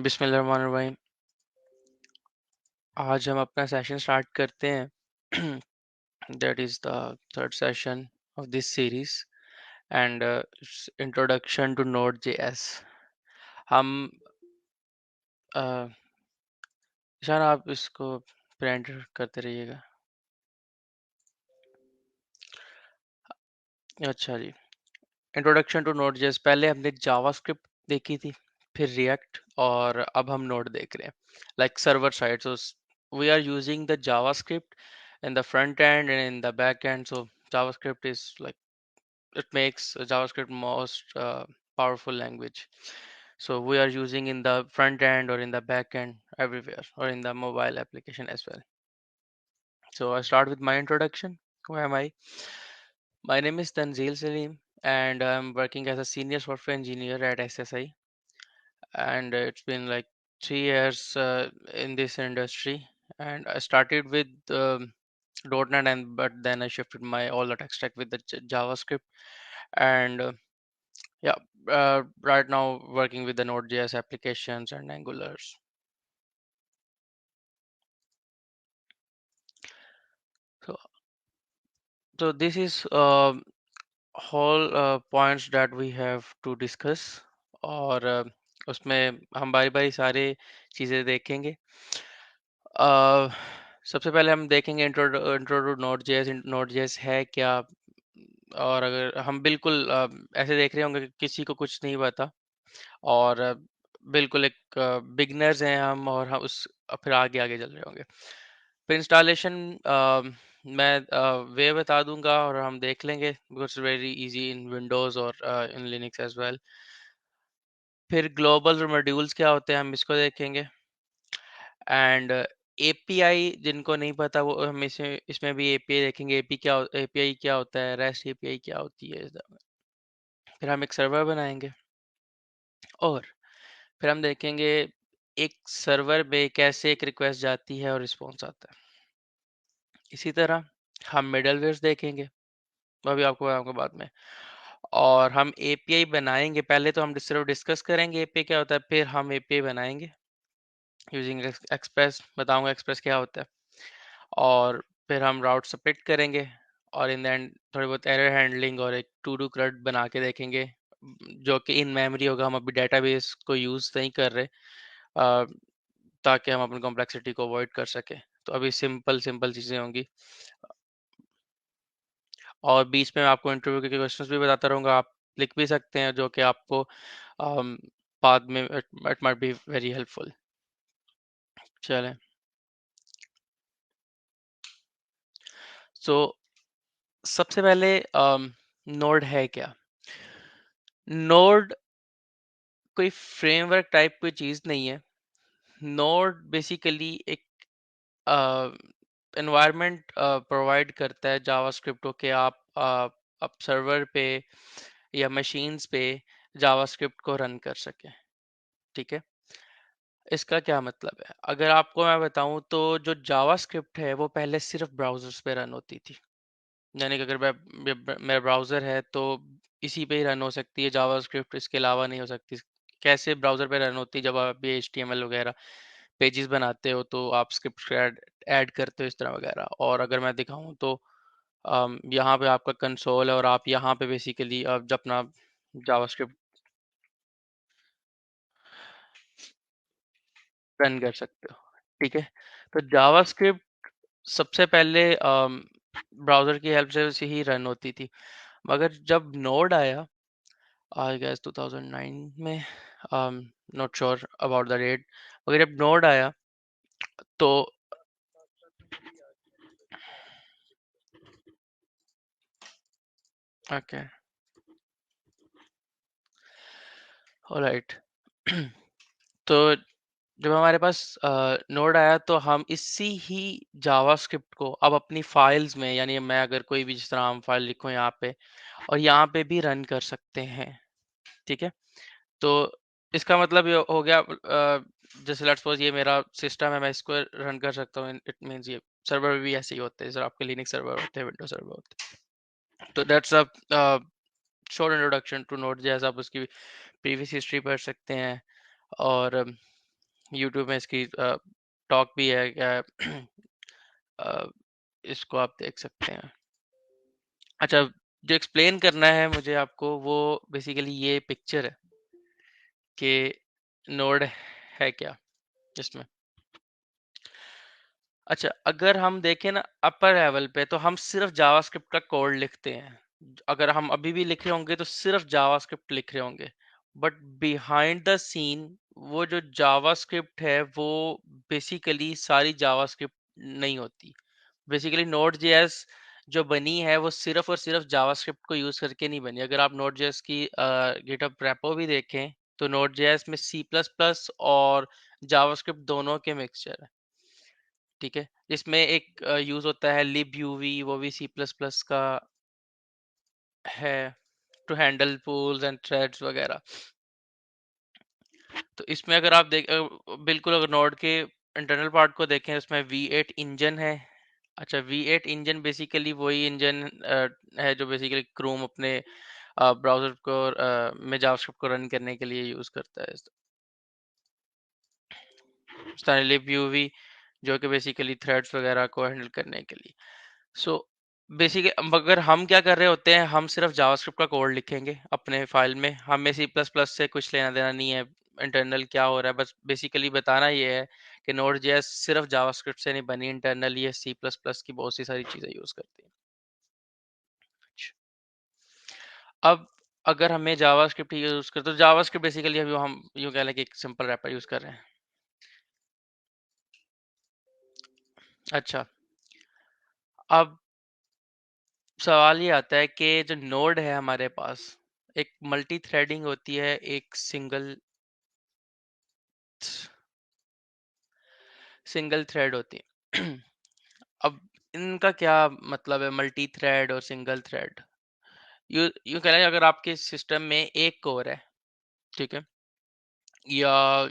बिस्मिल्लाहिर्रहमानिर्रहीम। आज हम अपना सेशन स्टार्ट करते हैं। That is the third session of this series and introduction to Node JS. हम ईशान आप इसको प्रिंट करते रहिएगा। अच्छा जी, इंट्रोडक्शन टू नोड जेएस। पहले हमने जावास्क्रिप्ट देखी थी, फिर रिएक्ट, और अब हम नोड देख रहे हैं, like server side. So we are using the JavaScript in the front end and in the back end. So JavaScript is like, it makes JavaScript most powerful language. So we are using in the front end or in the back end everywhere, or in the mobile application as well. So I start with my introduction. Who am I? My name is Tanzil Salim, and I'm working as a senior software engineer at SSI. And it's been like 3 years in this industry. And I started with .NET, and but then I shifted my all the tech stack with the JavaScript. And yeah, right now working with the Node.js applications and Angulars. So, so this is whole points that we have to discuss, और उसमें हम बारी बारी सारे चीज़ें देखेंगे। अ, सबसे पहले हम देखेंगे intro to Node JS. Node JS है क्या? और अगर हम बिल्कुल ऐसे देख रहे होंगे कि किसी को कुछ नहीं पता, और बिल्कुल एक बिगनर्स हैं हम, और हम उस फिर आगे आगे चल रहे होंगे। फिर इंस्टॉलेशन मैं वे बता दूंगा, और हम देख लेंगे, because very easy in Windows और इन लिनक्स एज वेल। फिर ग्लोबल मॉड्यूल्स क्या होते हैं, हम इसको देखेंगे। एंड एपीआई जिनको नहीं पता, वो हम इसमें भी एपीआई देखेंगे। एपीआई क्या होता है, रेस्ट एपीआई क्या होती है। फिर हम एक सर्वर बनाएंगे, और फिर हम देखेंगे एक सर्वर में कैसे एक रिक्वेस्ट जाती है और रिस्पॉन्स आता है। इसी तरह हम मिडलवेयर्स देखेंगे, वो भी आपको बताऊंगा बाद में। और हम एपीआई बनाएंगे। पहले तो हम सिर्फ डिस्कस करेंगे एपीआई क्या होता है, फिर हम एपीआई बनाएंगे यूजिंग एक्सप्रेस। बताऊंगा एक्सप्रेस क्या होता है। और फिर हम राउट स्प्लिट करेंगे, और इन द एंड थोड़ी बहुत एरर हैंडलिंग और एक टू डू क्रड बना के देखेंगे, जो कि इन मेमोरी होगा। हम अभी डेटाबेस को यूज़ नहीं कर रहे, अ, ताकि हम अपनी कॉम्प्लेक्सिटी को अवॉइड कर सकें। तो अभी सिंपल सिंपल चीज़ें होंगी, और बीच में मैं आपको इंटरव्यू के क्वेश्चंस भी बताता रहूँगा। आप लिख भी सकते हैं, जो कि आपको बाद में it might be very helpful. चलें। सो सबसे पहले नोड है क्या? नोड कोई फ्रेमवर्क टाइप कोई चीज़ नहीं है। नोड बेसिकली एक एनवायरनमेंट प्रोवाइड करता है जावास्क्रिप्ट को, कि आप सर्वर पे या मशीन्स पे जावास्क्रिप्ट को रन कर सकें। ठीक है, इसका क्या मतलब है? अगर आपको मैं बताऊं, तो जो जावास्क्रिप्ट है वो पहले सिर्फ ब्राउजर्स पे रन होती थी। यानी कि अगर मेरा ब्राउज़र है, तो इसी पे ही रन हो सकती है जावास्क्रिप्ट, इसके अलावा नहीं हो सकती। कैसे ब्राउज़र पे रन होती है? जब आप भी एचटीएमएल वगैरह पेजेस बनाते हो, तो आप स्क्रिप्ट ऐड ऐड करते हो, इस तरह वगैरह। और अगर मैं दिखाऊं, तो यहाँ पे आपका कंसोल है, और आप यहाँ पे बेसिकली जब अपना जावास्क्रिप्ट रन कर सकते हो। ठीक है, तो जावास्क्रिप्ट सबसे पहले ब्राउज़र की हेल्प से ही रन होती थी। मगर जब नोड आया, आई गेस 2009 में, not sure about the date, मगर जब नोड आया तो ओके, ऑलराइट। तो जब हमारे पास नोड आया, तो हम इसी ही जावास्क्रिप्ट को अब अपनी फाइल्स में, यानी मैं अगर कोई भी जिस तरह हम फाइल लिखूं यहाँ पे, और यहाँ पे भी रन कर सकते हैं। ठीक है, तो इसका मतलब ये हो गया, जैसे लेट्स सपोज ये मेरा सिस्टम है, मैं इसको रन कर सकता हूँ। इट मींस ये सर्वर भी ऐसे ही होते हैं, जैसे आपके लिनक्स सर्वर होते हैं, विंडोज सर्वर होते हैं। तो that's a short introduction to Node. जैसे आप उसकी प्रीवियस हिस्ट्री पढ़ सकते हैं, और यूट्यूब में इसकी टॉक भी है क्या अ, इसको आप देख सकते हैं। अच्छा, जो एक्सप्लेन करना है मुझे आपको वो बेसिकली ये पिक्चर है कि नोड है क्या इसमें। अच्छा, अगर हम देखें ना अपर लेवल पे तो हम सिर्फ जावास्क्रिप्ट का कोड लिखते हैं। अगर हम अभी भी लिख रहे होंगे तो सिर्फ जावास्क्रिप्ट लिख रहे होंगे। बट बिहाइंड द सीन वो जो जावास्क्रिप्ट है वो बेसिकली सारी जावास्क्रिप्ट नहीं होती। बेसिकली नोड जेएस जो बनी है वो सिर्फ और सिर्फ जावास्क्रिप्ट को यूज करके नहीं बनी। अगर आप नोड जेएस की गिटहब रेपो भी देखें तो नोड जेएस में सी प्लस प्लस और जावास्क्रिप्ट दोनों के मिक्सचर है। ठीक है, इसमें एक यूज होता है libUV, वो भी सी प्लस प्लस का है, to handle pools and threads वगैरह। तो इसमें अगर आप बिल्कुल अगर नोड के इंटरनल पार्ट को देखें उसमें V8 इंजन है। अच्छा, V8 इंजन बेसिकली वही इंजन है जो बेसिकली क्रोम अपने ब्राउजर को में जावास्क्रिप्ट को रन करने के लिए यूज करता है। libUV जो कि बेसिकली थ्रेड्स वगैरह को हैंडल करने के लिए। सो बेसिकली अगर हम क्या कर रहे होते हैं, हम सिर्फ जावास्क्रिप्ट का कोड लिखेंगे अपने फाइल में, हमें सी प्लस प्लस से कुछ लेना देना नहीं है इंटरनल क्या हो रहा है। बस बेसिकली बताना ये है कि नोड जेएस सिर्फ जावास्क्रिप्ट से नहीं बनी, इंटरनल ये सी प्लस प्लस की बहुत सी सारी चीजें यूज करती है। अच्छा, अब अगर हमें जावास्क्रिप्ट यूज कर तो जावास्क्रिप्ट बेसिकली अभी हम यूं कह लें कि एक सिंपल रैपर यूज कर रहे हैं। अच्छा, अब सवाल ये आता है कि जो नोड है हमारे पास, एक मल्टी थ्रेडिंग होती है, एक सिंगल सिंगल थ्रेड होती है। अब इनका क्या मतलब है, मल्टी थ्रेड और सिंगल थ्रेड। यू यू कह रहे हैं अगर आपके सिस्टम में एक कोर है, ठीक है, या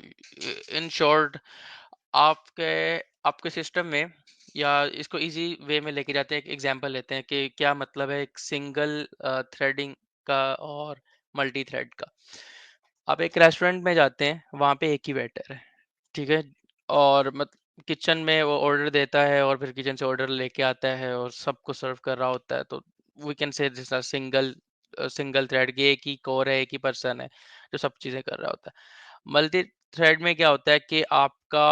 इन शॉर्ट आपके आपके सिस्टम में, या इसको इजी वे में लेके जाते हैं, एक एग्जांपल लेते हैं कि क्या मतलब है एक सिंगल थ्रेडिंग का और मल्टी थ्रेड का। आप एक रेस्टोरेंट में जाते हैं, वहाँ पे एक ही वेटर है, ठीक है, और मत किचन में वो ऑर्डर देता है और फिर किचन से ऑर्डर लेके आता है और सबको सर्व कर रहा होता है। तो we can say this single single thread की एक ही कोर है, एक ही पर्सन है जो सब चीज़ें कर रहा होता है। मल्टी थ्रेड में क्या होता है कि आपका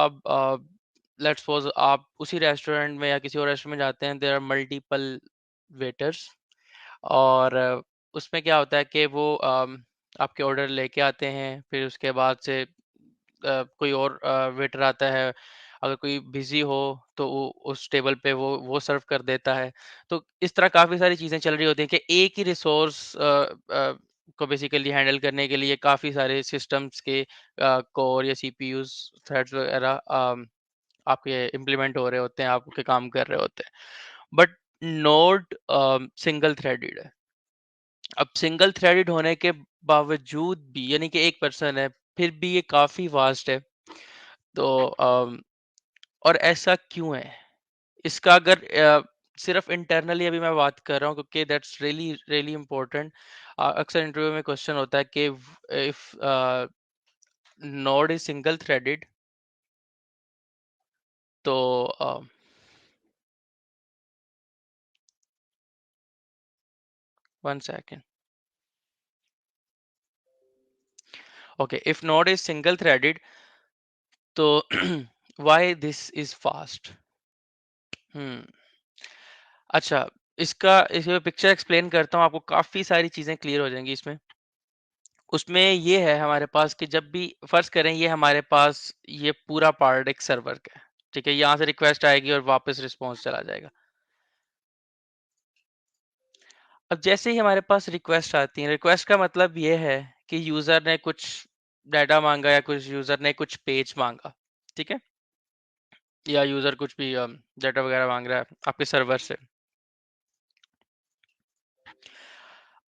लेट्स सपोज आप उसी रेस्टोरेंट में या किसी और रेस्टोरेंट में जाते हैं, देयर आर मल्टीपल वेटर्स, और उसमें क्या होता है कि वो आपके ऑर्डर लेके आते हैं, फिर उसके बाद से कोई और वेटर आता है, अगर कोई बिजी हो तो वो उस टेबल पे वो सर्व कर देता है। तो इस तरह काफ़ी सारी चीज़ें चल रही होती हैं कि एक ही रिसोर्स को बेसिकली हैंडल करने के लिए काफ़ी सारे सिस्टम्स के कोर या सीपीयूज थ्रेड्स वगैरह आपके इम्प्लीमेंट हो रहे होते हैं, आपके काम कर रहे होते हैं। बट नोड सिंगल थ्रेडेड है। अब सिंगल थ्रेडेड होने के बावजूद भी, यानी कि एक पर्सन है, फिर भी ये काफ़ी वास्ट है। तो और ऐसा क्यों है? इसका अगर सिर्फ इंटरनली अभी मैं बात कर रहा हूँ क्योंकि दैट्स रियली रियली इम्पोर्टेंट। अक्सर इंटरव्यू में क्वेश्चन होता है कि if node is single threaded तो one second, okay, if node is single threaded तो why this is fast. Hmm अच्छा, इसमें पिक्चर एक्सप्लेन करता हूँ, आपको काफी सारी चीजें क्लियर हो जाएंगी इसमें। उसमें ये है हमारे पास कि जब भी फर्ज करें ये हमारे पास ये पूरा पार्ट एक सर्वर का है, ठीक है, यहाँ से रिक्वेस्ट आएगी और वापस रिस्पॉन्स चला जाएगा। अब जैसे ही हमारे पास रिक्वेस्ट आती है, रिक्वेस्ट का मतलब ये है कि यूजर ने कुछ डाटा मांगा या कुछ यूजर ने कुछ पेज मांगा, ठीक है, या यूजर कुछ भी डाटा वगैरह मांग रहा है आपके सर्वर से।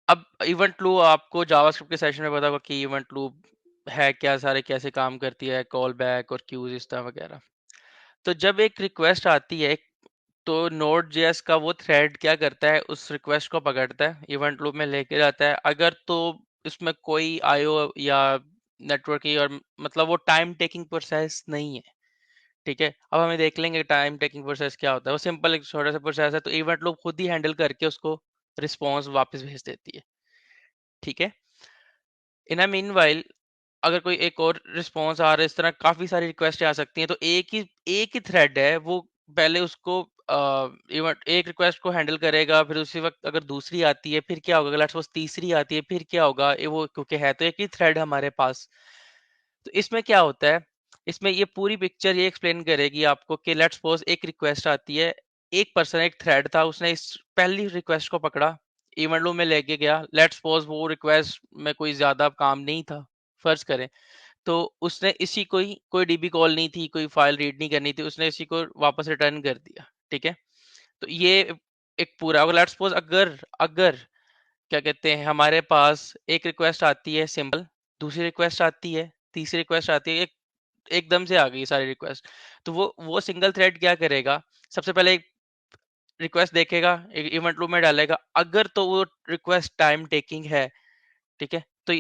अब इवेंट लूप आपको जावास्क्रिप्ट के सेशन में पता होगा कि इवेंट लूप है क्या, सारे कैसे काम करती है, कॉल बैक और क्यूज इस तरह वगैरह। तो जब एक रिक्वेस्ट आती है तो नोड जेएस का वो थ्रेड क्या करता है, उस रिक्वेस्ट को पकड़ता है, इवेंट लूप में लेके जाता है। अगर तो इसमें कोई आईओ या नेटवर्क की, और मतलब वो टाइम टेकिंग प्रोसेस नहीं है। ठीक है, अब हमें देख लेंगे टाइम टेकिंग प्रोसेस क्या होता है। वो सिंपल एक छोटा सा प्रोसेस है, तो इवेंट लूप खुद ही हैंडल करके उसको रिस्पॉन्स वापस भेज देती है। ठीक है, इन अ मीनवाइल अगर कोई एक और रिस्पॉन्स आ रहा है, इस तरह काफी सारी रिक्वेस्ट आ सकती हैं, तो एक ही थ्रेड है वो पहले उसको इवेंट एक रिक्वेस्ट को हैंडल करेगा, फिर उसी वक्त अगर दूसरी आती है फिर क्या होगा, लेट्स सपोज तीसरी आती है फिर क्या होगा, ये वो क्योंकि है तो एक ही थ्रेड हमारे पास। तो इसमें क्या होता है, इसमें ये पूरी पिक्चर ये एक्सप्लेन करेगी आपको कि लेट्स सपोज एक रिक्वेस्ट आती है, एक पर्सन एक थ्रेड था, उसने इस पहली रिक्वेस्ट को पकड़ा, इवेंट लूप में लेके गया। लेट्स सपोज वो रिक्वेस्ट में कोई ज्यादा काम नहीं था, फर्ज करें, तो उसने इसी को ही, कोई डीबी कॉल नहीं थी, कोई फाइल रीड नहीं करनी थी, उसने इसी को वापस रिटर्न कर दिया। ठीक है, तो ये एक पूरा, अगर लेट्स सपोज अगर अगर क्या कहते हैं, हमारे पास एक रिक्वेस्ट आती है सिंपल, दूसरी रिक्वेस्ट आती है, तीसरी रिक्वेस्ट आती है, एक एकदम से आ गई सारी रिक्वेस्ट, तो वो सिंगल थ्रेड क्या करेगा, सबसे पहले एक रिक्वेस्ट देखेगा, एक इवेंट लूप में डालेगा, अगर तो वो रिक्वेस्ट टाइम टेकिंग है। ठीक है, तो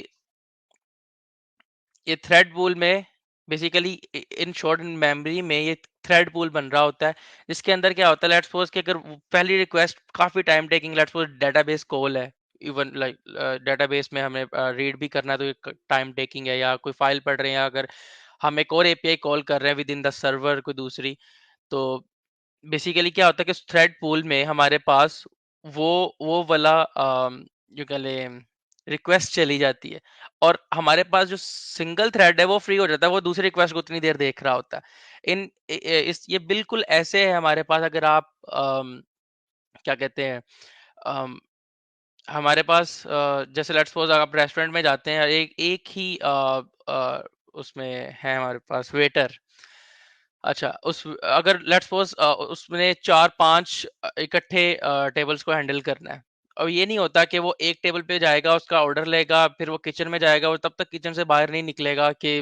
ये थ्रेड पूल में basically, in short, in memory में ये थ्रेड पूल बन रहा होता है, जिसके अंदर क्या होता है, लेट्स सपोज कि अगर पहली रिक्वेस्ट काफी time taking, let's suppose database call है, इवन लाइक डेटाबेस में हमें रीड भी करना है, तो ये टाइम टेकिंग है, या कोई फाइल पढ़ रहे हैं, या अगर हम एक और एपीआई कॉल कर रहे हैं विद इन द सर्वर कोई दूसरी, तो बेसिकली क्या होता है कि थ्रेड पूल में हमारे पास वो वो वाला जो कह ले रिक्वेस्ट चली जाती है, और हमारे पास जो सिंगल थ्रेड है वो फ्री हो जाता है, वो दूसरी रिक्वेस्ट को उतनी देर देख रहा होता है। इस ये बिल्कुल ऐसे है हमारे पास, अगर आप क्या कहते हैं, अम, हमारे पास जैसे लेट्स सपोज आप रेस्टोरेंट में जाते हैं, एक एक ही उसमें है हमारे पास वेटर। अच्छा, उस अगर लेट्स सपोज उसने 4-5 इकट्ठे टेबल्स को हैंडल करना है। अब ये नहीं होता कि वो एक टेबल पे जाएगा, उसका ऑर्डर लेगा, फिर वो किचन में जाएगा और तब तक किचन से बाहर नहीं निकलेगा कि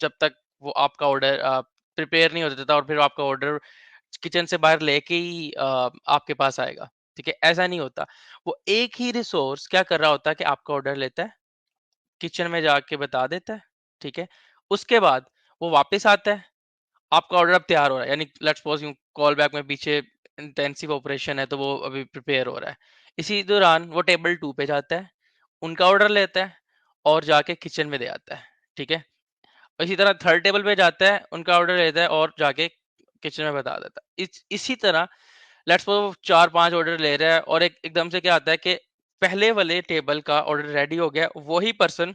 जब तक वो आपका ऑर्डर प्रिपेयर नहीं हो जाता और फिर आपका ऑर्डर किचन से बाहर लेके ही आपके पास आएगा। ठीक है, ऐसा नहीं होता। वो एक ही रिसोर्स क्या कर रहा होता है कि आपका ऑर्डर लेता है, किचन में जाके बता देता है। ठीक है, उसके बाद वो वापस आता है, आपका ऑर्डर अब तैयार हो रहा है, यानी लेट्स सपोज यूं कॉल बैक में पीछे इंटेंसिव ऑपरेशन है, तो वो अभी प्रिपेयर हो रहा है। इसी दौरान वो टेबल 2 पे जाता है, उनका ऑर्डर लेता है और जाके किचन में दे आता है। ठीक है, इसी तरह थर्ड टेबल पे जाता है, उनका ऑर्डर लेता है और जाके किचन में बता देता है। इसी तरह लेट्स सपोज 4-5 ऑर्डर ले रहा है, और एकदम से क्या आता है कि पहले वाले टेबल का ऑर्डर रेडी हो गया, वही पर्सन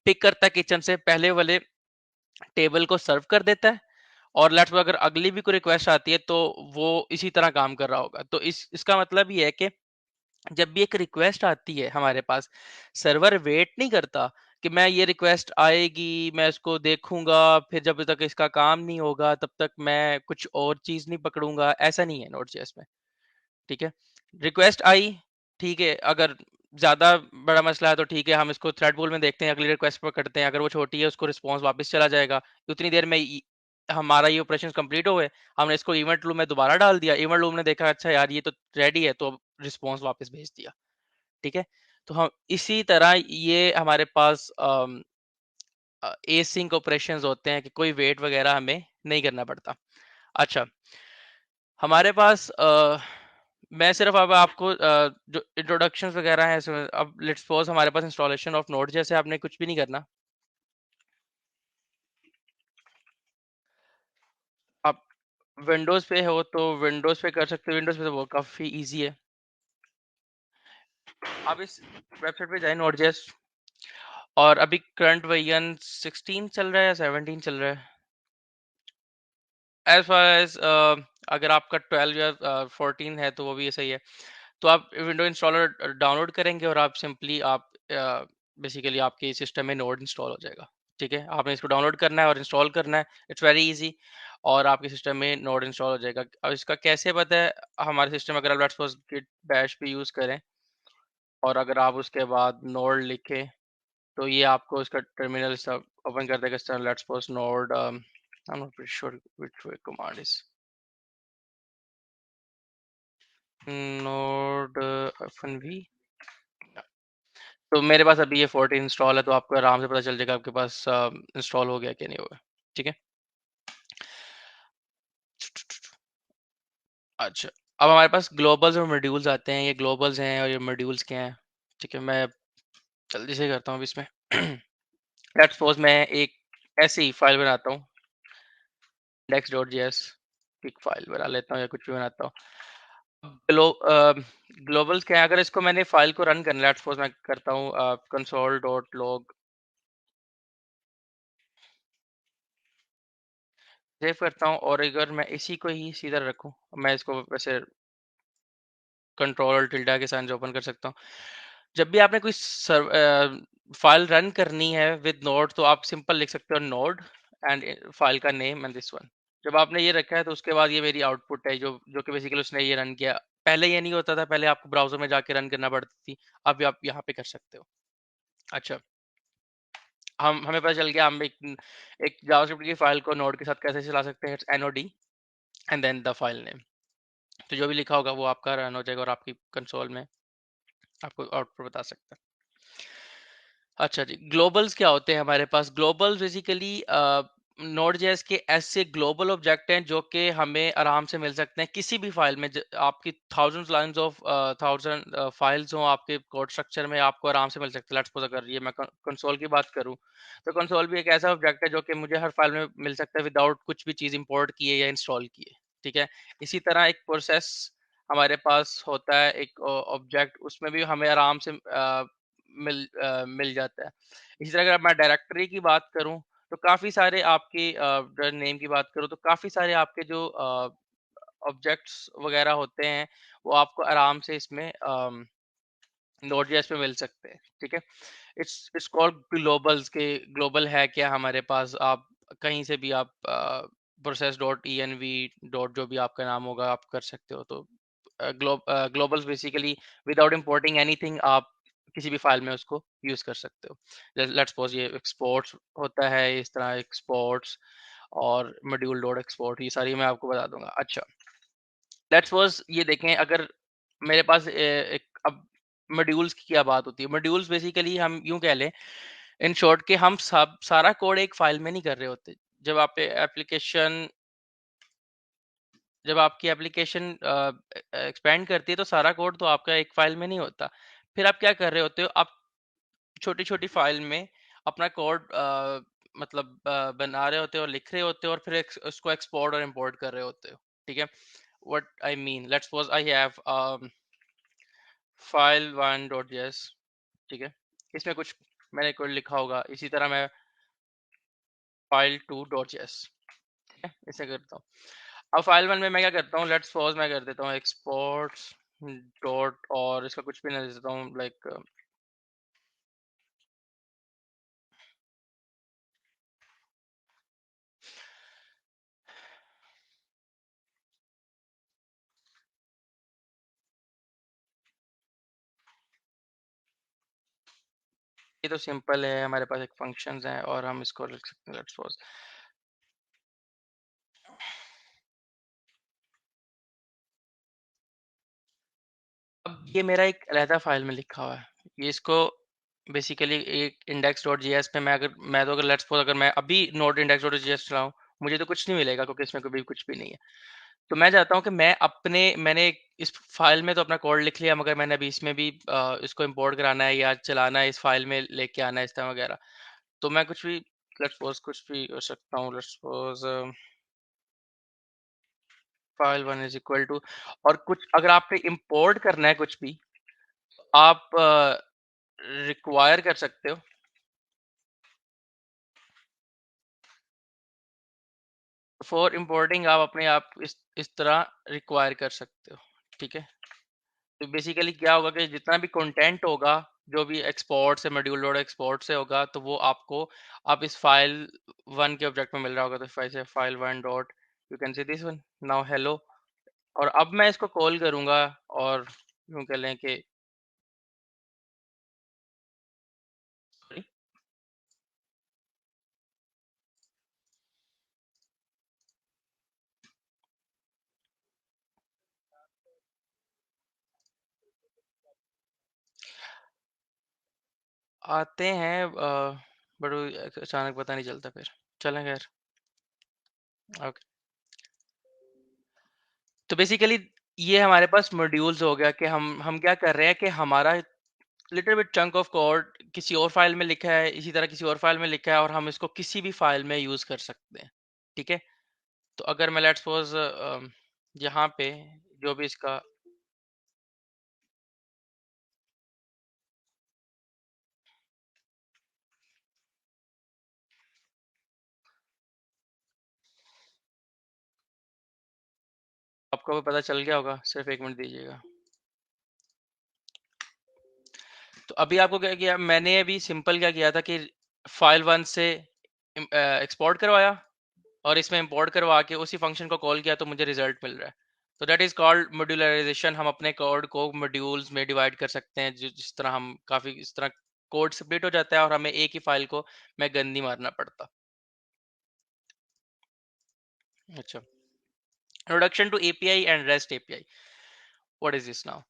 पिक करता है किचन से, पहले वाले टेबल को सर्व कर देता है, और लेट्स अगर अगली भी कोई रिक्वेस्ट आती है तो वो इसी तरह काम कर रहा होगा। तो इसका मतलब ये है कि जब भी एक रिक्वेस्ट आती है हमारे पास, सर्वर वेट नहीं करता कि मैं ये रिक्वेस्ट आएगी, मैं इसको देखूंगा, फिर जब तक इसका काम नहीं होगा तब तक मैं कुछ और चीज नहीं पकड़ूंगा, ऐसा नहीं है नोड.जेएस में। ठीक है, रिक्वेस्ट आई, ठीक है, अगर ज्यादा बड़ा मसला है तो ठीक है, हम इसको थ्रेड पूल में देखते हैं, अगली रिक्वेस्ट पर करते हैं, अगर वो छोटी है उसको रिस्पॉन्स वापस चला जाएगा, उतनी देर में हमारा ये ऑपरेशन कंप्लीट हो गए, हमने इसको इवेंट लूप में दोबारा डाल दिया, इवेंट लूप ने देखा अच्छा यार ये तो रेडी है, तो रिस्पॉन्स वापस भेज दिया। ठीक है, तो हम इसी तरह ये हमारे पास एसिंक ऑपरेशंस होते हैं कि कोई वेट वगैरह हमें नहीं करना पड़ता। अच्छा, हमारे पास मैं सिर्फ अब आपको जो इंट्रोडक्शंस वगैरह हैं इसमें, अब लेट्स सपोज हमारे पास इंस्टॉलेशन ऑफ नोड, जैसे आपने कुछ भी नहीं करना, आप विंडोज पे हो तो विंडोज पे कर सकते हो, विंडोज पे तो वो काफी इजी है। आप इस वेबसाइट पे जाए नोड जेएस, और अभी करंट वर्जन 16 चल रहा है या 17 चल रहा है, एज फार एज अगर आपका 12 या 14 है तो वो भी सही है। तो आप विंडो इंस्टॉलर डाउनलोड करेंगे और आप सिंपली आप बेसिकली आपके सिस्टम में नोड इंस्टॉल हो जाएगा। ठीक है, आपने इसको डाउनलोड करना है और इंस्टॉल करना है, इट्स वेरी इजी, और आपके सिस्टम में नोड इंस्टॉल हो जाएगा। अब इसका कैसे पता है, हमारे सिस्टम अगर आप लेट्स सपोज गिट बैश भी यूज़ करें और अगर आप उसके बाद नोड लिखें, तो ये आपको इसका टर्मिनल ओपन कर देगा। Let's suppose node, I am not pretty sure which way command is node -v। तो मेरे पास अभी ये 14 इंस्टॉल है, तो आपको आराम से पता चल जाएगा आपके पास इंस्टॉल हो गया कि नहीं हुआ। ठीक है? अच्छा, अब हमारे पास ग्लोबल्स और मॉड्यूल्स आते हैं। ये ग्लोबल्स हैं और ये मॉड्यूल्स क्या हैं? ठीक है, मैं जल्दी से करता हूँ अभी इसमें। लेट्स सपोज़ मैं एक ऐसी फाइल बनाता हूँ, index.js की एक फाइल बना लेता हूँ या कुछ भी बनाता हूँ। ग्लोबल्स क्या है? अगर इसको मैंने फाइल को रन करना है, लेट्स सपोज़ मैं करता हूँ console.log, सेव करता हूँ और अगर मैं इसी को ही सीधा रखूँ, मैं इसको वैसे कंट्रोल टिल्डा के साइन से ओपन कर सकता हूँ। जब भी आपने कोई फाइल रन करनी है विद नोड, तो आप सिंपल लिख सकते हो नोड एंड फाइल का नेम एंड दिस वन। जब आपने ये रखा है तो उसके बाद ये मेरी आउटपुट है, जो जो कि बेसिकली उसने ये रन किया। पहले ये नहीं होता था, पहले आपको ब्राउज़र में जाके रन करना पड़ती थी, अब आप यहाँ पे कर सकते हो। अच्छा, हम हमें पता चल गया हम एक जावास्क्रिप्ट की फाइल को नोड के साथ कैसे चला सकते हैं। It's NOD and then the file name. तो जो भी लिखा होगा वो आपका रन हो जाएगा और आपकी कंसोल में आपको आउटपुट बता सकता है। अच्छा जी, ग्लोबल्स क्या होते हैं हमारे पास? ग्लोबल्स बेसिकली नोड जेएस के ऐसे ग्लोबल ऑब्जेक्ट हैं जो कि हमें आराम से मिल सकते हैं किसी भी फाइल में। आपकी thousand lines of thousand files हो आपके कोड स्ट्रक्चर में, आपको आराम से मिल सकते हैं। लेट्स सपोज अगर ये मैं कंसोल की बात करूं, तो कंसोल भी एक ऐसा ऑब्जेक्ट है जो कि मुझे हर फाइल में मिल सकता है विदाउट कुछ भी चीज़ इंपोर्ट किए या इंस्टॉल किए। ठीक है? इसी तरह एक प्रोसेस हमारे पास होता है, एक ऑब्जेक्ट, उसमें भी हमें आराम से मिल जाता है। इसी तरह अगर मैं डायरेक्टरी की बात करूँ, तो काफ़ी सारे आपके नेम की बात करूँ, तो काफ़ी सारे आपके जो ऑब्जेक्ट्स वगैरह होते हैं, वो आपको आराम से इसमें नोड.जेएस पे मिल सकते हैं। ठीक है? इट्स कॉल्ड ग्लोबल्स के ग्लोबल है क्या हमारे पास, आप कहीं से भी आप प्रोसेस डॉट env डॉट जो भी आपका नाम होगा आप कर सकते हो। तो Global's basically without importing anything आप किसी भी फाइल में उसको यूज कर सकते हो। लेट्स सपोज ये एक्सपोर्ट्स होता है, इस तरह एक्सपोर्ट्स और मॉड्यूल डॉट एक्सपोर्ट, ये सारी मैं आपको बता दूंगा। अच्छा, लेट्स सपोज ये देखें, अगर मेरे पास एक अब मॉड्यूल्स की क्या बात होती है? मॉड्यूल्स बेसिकली हम यूं कह लें, इन शॉर्ट, कि हम सब सारा कोड एक फाइल में नहीं कर रहे होते। जब आप एप्लीकेशन जब आपकी एप्लीकेशन एक्सपेंड करती है, तो सारा कोड तो आपका एक फाइल में नहीं होता। फिर आप क्या कर रहे होते हो? आप छोटी-छोटी फाइल में अपना कोड मतलब बना रहे होते हो और लिख रहे होते हो और फिर उसको एक्सपोर्ट और इंपोर्ट कर रहे होते हो। ठीक है? What I mean, let's suppose I have file 1.js। ठीक है? इसमें कुछ मैंने कोड लिखा होगा, इसी तरह मैं फाइल 2.js, ठीक है? इसे करता हूँ। अब फाइल 1 में मैं क्या करता हूँ, लेट्स सपोज मैं कर देता हूँ एक्सपोर्ट्स डॉट, और इसका कुछ भी ना दे देता हूँ, लाइक ये तो सिंपल है, हमारे पास एक फंक्शंस है और हम इसको लिख सकते हैं। लेट्स सपोज अब ये मेरा एक अलहदा फाइल में लिखा हुआ है। ये इसको बेसिकली एक index.js पे मैं तो अगर लेट्स सपोज अगर मैं अभी नोड index.js चलाऊँ, मुझे तो कुछ नहीं मिलेगा क्योंकि इसमें कभी कुछ भी नहीं है। तो मैं चाहता हूँ कि मैंने इस फाइल में तो अपना कोड लिख लिया, मगर मैंने अभी इसमें भी इसको इंपोर्ट कराना है या चलाना है, इस फाइल में लेके आना है इस तरह वगैरह। तो मैं कुछ भी लेट्स सपोज कुछ भी कर सकता हूँ। Let's suppose file 1 is equal to, और कुछ अगर आपने इंपोर्ट करना है कुछ भी, आप रिक्वायर कर सकते हो। फॉर इंपोर्टिंग आप अपने आप इस तरह रिक्वायर कर सकते हो। ठीक है? तो बेसिकली क्या होगा कि जितना भी कंटेंट होगा, जो भी एक्सपोर्ट से मॉड्यूल डॉट एक्सपोर्ट से होगा, तो वो आपको आप इस फाइल 1 के ऑब्जेक्ट में मिल रहा होगा। तो file file 1 dot, you can see this one now hello, और अब मैं इसको कॉल करूंगा और यूं कह लें कि सॉरी, आते हैं बट वो अचानक पता नहीं चलता फिर। चलें खैर। ओके। तो बेसिकली ये हमारे पास मॉड्यूल्स हो गया कि हम क्या कर रहे हैं कि हमारा little bit chunk of code किसी और फाइल में लिखा है, इसी तरह किसी और फाइल में लिखा है और हम इसको किसी भी फाइल में यूज कर सकते हैं। ठीक है। तो अगर मैं लेट्स सपोज यहाँ पे जो भी इसका आपको भी पता चल गया होगा, सिर्फ एक मिनट दीजिएगा। तो अभी आपको क्या किया मैंने, अभी सिंपल क्या किया था कि फाइल वन से एक्सपोर्ट करवाया और इसमें इंपोर्ट करवा के उसी फंक्शन को कॉल किया तो मुझे रिजल्ट मिल रहा है। तो दैट इज कॉल्ड मॉड्यूलराइजेशन। हम अपने कोड को मॉड्यूल्स में डिवाइड कर सकते हैं, जिस तरह हम काफी इस तरह कोड स्प्लिट हो जाता है और हमें एक ही फाइल को मैं गन नहीं मारना पड़ता। अच्छा। Introduction to API and REST API. What is this now?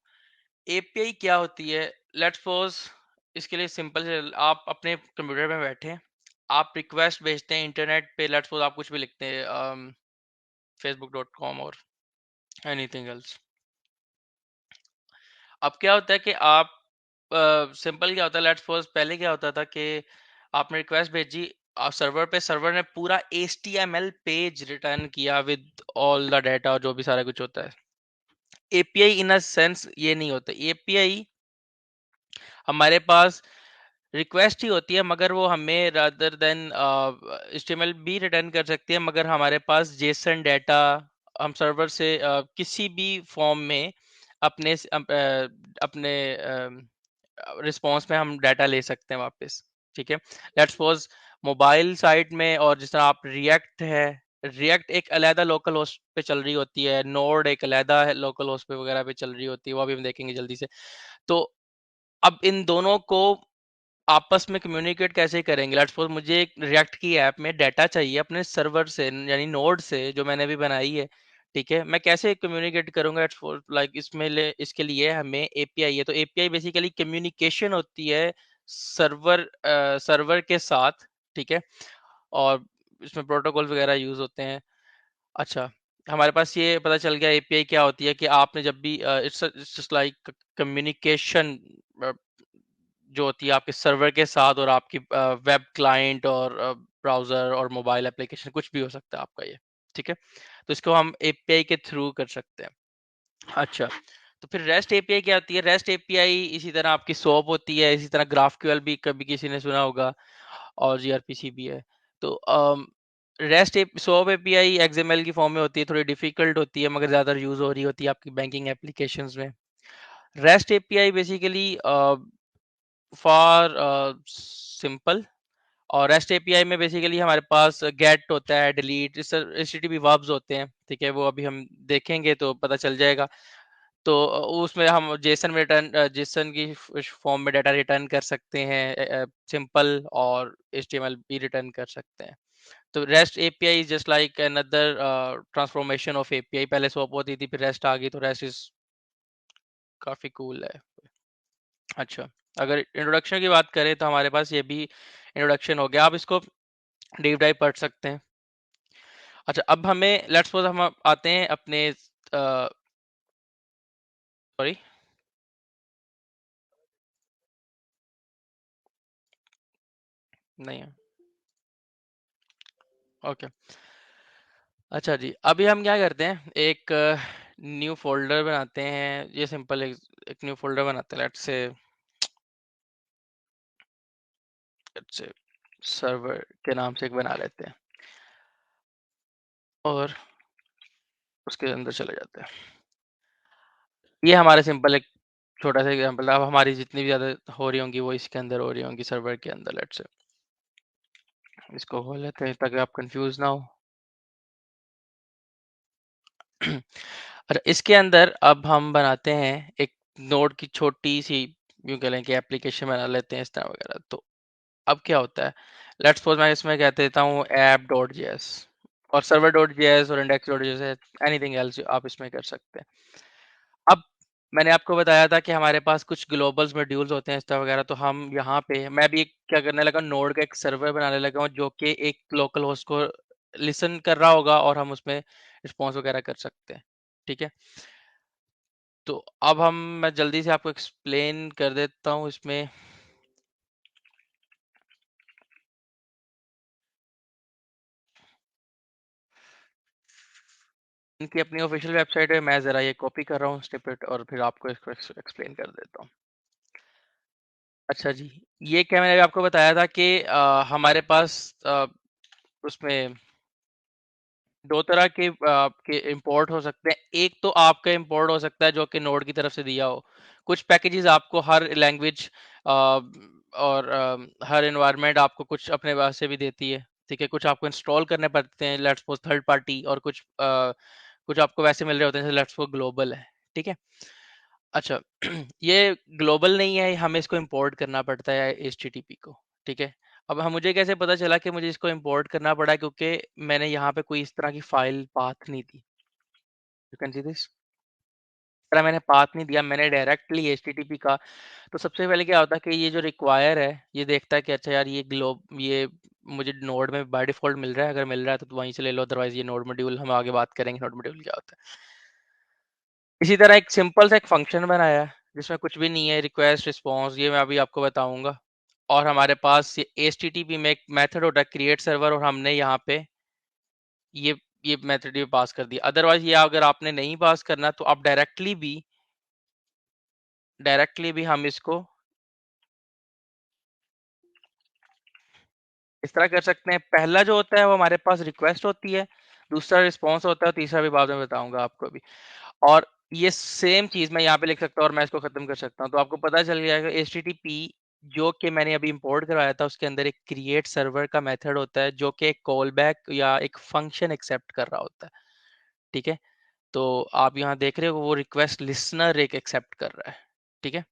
API क्या होती है? लेट्स सपोज इसके लिए सिंपल से आप अपने कंप्यूटर में बैठे, आप रिक्वेस्ट भेजते हैं इंटरनेट पे। लेट्स सपोज आप कुछ भी लिखते हैं facebook.com और एनीथिंग एल्स। अब क्या होता है कि आप सिंपल क्या होता है, लेट्स सपोज पहले क्या होता था कि आपने रिक्वेस्ट भेजी सर्वर पे, सर्वर ने पूरा HTML पेज रिटर्न किया विद ऑल द डाटा और जो भी सारा कुछ होता है। एपीआई इन अ सेंस ये नहीं होता। एपीआई हमारे पास रिक्वेस्ट ही होती है, मगर वो हमें रादर देन HTML भी रिटर्न कर सकती है, मगर हमारे पास जेसन डाटा हम सर्वर से किसी भी फॉर्म में अपने अपने रिस्पॉन्स में हम डाटा ले सकते हैं वापस। ठीक है। लेट्स सपोज मोबाइल साइट में, और जिस तरह आप रिएक्ट है, रिएक्ट एक अलहदा लोकल होस्ट पे चल रही होती है, नोड एक अलहदा लोकल होस्ट पे वगैरह पे चल रही होती है, वो अभी हम देखेंगे जल्दी से। तो अब इन दोनों को आपस में कम्युनिकेट कैसे करेंगे? लेट्स सपोज मुझे एक रिएक्ट की ऐप में डाटा चाहिए अपने सर्वर से, यानी नोड से जो मैंने अभी बनाई है। ठीक है। मैं कैसे कम्युनिकेट करूंगा? लेट्स सपोज लाइक इसके लिए हमें एपीआई है। तो एपीआई बेसिकली कम्युनिकेशन होती है सर्वर सर्वर के साथ। ठीक है। और इसमें प्रोटोकॉल वगैरह यूज होते हैं। अच्छा, हमारे पास ये पता चल गया एपीआई क्या होती है कि आपने जब भी इट्स जस्ट लाइक कम्युनिकेशन जो होती है आपके सर्वर के साथ और आपकी वेब क्लाइंट और ब्राउजर और मोबाइल एप्लीकेशन कुछ भी हो सकता है आपका ये। ठीक है। तो इसको हम एपीआई के थ्रू कर सकते हैं। अच्छा। तो फिर रेस्ट एपीआई क्या होती है? रेस्ट एपीआई इसी तरह आपकी सोप होती है, इसी तरह ग्राफक्यूएल भी कभी किसी ने सुना होगा, और जीआरपीसी भी है। तो रेस्ट सोप एपीआई एक्सएमएल की फॉर्म में होती है, थोड़ी डिफिकल्ट होती है मगर ज्यादा यूज हो रही होती है आपकी बैंकिंग एप्लीकेशंस में। Rest API basically for simple. और रेस्ट एपीआई में बेसिकली हमारे पास गेट होता है, डिलीट, इस एचटीटीपी वर्ब्स होते हैं। ठीक है। वो अभी हम देखेंगे तो पता चल जाएगा। तो उसमें हम जेसन में रिटर्न, जेसन की फॉर्म में डाटा रिटर्न कर सकते हैं सिंपल, और एचटीएमएल भी रिटर्न कर सकते हैं। तो rest API is just like another transformation of API. पहले स्वैप होती थी, फिर रेस्ट आ गई, तो रेस्ट इज काफी कूल है। अच्छा। अगर इंट्रोडक्शन की बात करें तो हमारे पास ये भी इंट्रोडक्शन हो गया, आप इसको डीप डाइव पढ़ सकते हैं। अच्छा, अब हमें लेट्स सपोज हम आते हैं अपने सॉरी, नहीं है। ओके। अच्छा जी, अभी हम क्या करते हैं, एक न्यू फोल्डर बनाते हैं। ये सिंपल एक न्यू फोल्डर बनाते हैं। लेट्स से सर्वर के नाम से एक बना लेते हैं और उसके अंदर चले जाते हैं। ये हमारा सिंपल एक छोटा सा एग्जांपल। अब हमारी जितनी भी ज्यादा हो रही होंगी वो इसके अंदर हो रही होंगी, सर्वर के अंदर। लेट्स से इसको खोल लेते हैं ताकि आप कंफ्यूज ना हो। अच्छा, इसके अंदर अब हम बनाते हैं एक नोड की छोटी सी, यूं कह लें कि एप्लीकेशन बना लेते हैं इस तरह वगैरह। तो अब क्या होता है, लेट्स सपोज मैं इसमें कह देता हूँ app.js और server.js और index.js, एनीथिंग एल्स आप इसमें कर सकते हैं। अब मैंने आपको बताया था कि हमारे पास कुछ ग्लोबल्स मॉड्यूल्स होते हैं इंस्टा वगैरह, तो हम यहाँ पे मैं भी क्या करने लगा, नोड का एक सर्वर बनाने लगा हूँ जो कि एक लोकल होस्ट को लिसन कर रहा होगा और हम उसमें रिस्पॉन्स वगैरह कर सकते हैं। ठीक है, तो अब मैं जल्दी से आपको एक्सप्लेन कर देता हूँ इसमें। इनकी अपनी ऑफिशियल वेबसाइट है, मैं ज़रा ये कॉपी कर रहा हूँ स्निपेट और फिर आपको इसको एक्सप्लेन कर देता हूँ। अच्छा जी, ये क्या मैंने अभी आपको बताया था कि हमारे पास उसमें 2 तरह के आपके इंपोर्ट हो सकते हैं। एक तो आपका इंपोर्ट हो सकता है जो कि नोड की तरफ से दिया हो। कुछ पैकेजेस आपको हर लैंग्वेज और हर एनवायरनमेंट आपको कुछ अपने पास से भी देती है। ठीक है, कुछ आपको इंस्टॉल करने पड़ते हैं, लेट्स सपोज थर्ड पार्टी, और कुछ आपको वैसे मिल रहे होते हैं जैसे लेट्स सपोज ग्लोबल है। ठीक है? अच्छा, ये ग्लोबल नहीं है, हमें इसको इंपोर्ट करना पड़ता है एचटीटीपी को। ठीक है, अब हम मुझे कैसे पता चला कि मुझे इसको इंपोर्ट करना पड़ा, क्योंकि मैंने यहाँ पे कोई इस तरह की फाइल पाथ नहीं दी। यू कैन सी दिस, तरह मैंने पाथ नहीं दिया, मैंने डायरेक्टली एचटीटीपी का। तो सबसे पहले क्या होता है कि ये जो रिक्वायर है, ये देखता है कि अच्छा यार ये मुझे नोड में बाय डिफॉल्ट मिल रहा है, अगर मिल रहा है तो वहीं से ले लो, अदरवाइज ये नोड मॉड्यूल हम आगे बात करेंगे नोड मॉड्यूल क्या होता है। इसी तरह एक सिंपल सा एक फंक्शन बनाया है जिसमें कुछ भी नहीं है, रिक्वेस्ट रिस्पॉन्स, ये मैं अभी आपको बताऊंगा। और हमारे पास ये एचटीटीपी में एक मेथड होता है क्रिएट सर्वर, और हमने यहाँ पे ये ये मेथड भी पास कर दिया। अदरवाइज ये अगर आपने नहीं पास करना तो आप डायरेक्टली भी हम इसको इस तरह कर सकते हैं। पहला जो होता है वो हमारे पास रिक्वेस्ट होती है, दूसरा रिस्पॉन्स होता है, तीसरा भी बाद में बताऊंगा आपको अभी। और ये सेम चीज मैं यहाँ पे लिख सकता हूँ और मैं इसको खत्म कर सकता हूँ, तो आपको पता चल गया कि HTTP जो कि मैंने अभी इंपोर्ट करवाया था उसके अंदर एक क्रिएट सर्वर का मेथड होता है जो कि एक कॉल बैक या एक फंक्शन एक्सेप्ट कर रहा होता है। ठीक है, तो आप यहाँ देख रहे हो वो रिक्वेस्ट लिसनर एक एक्सेप्ट कर रहा है। ठीक है,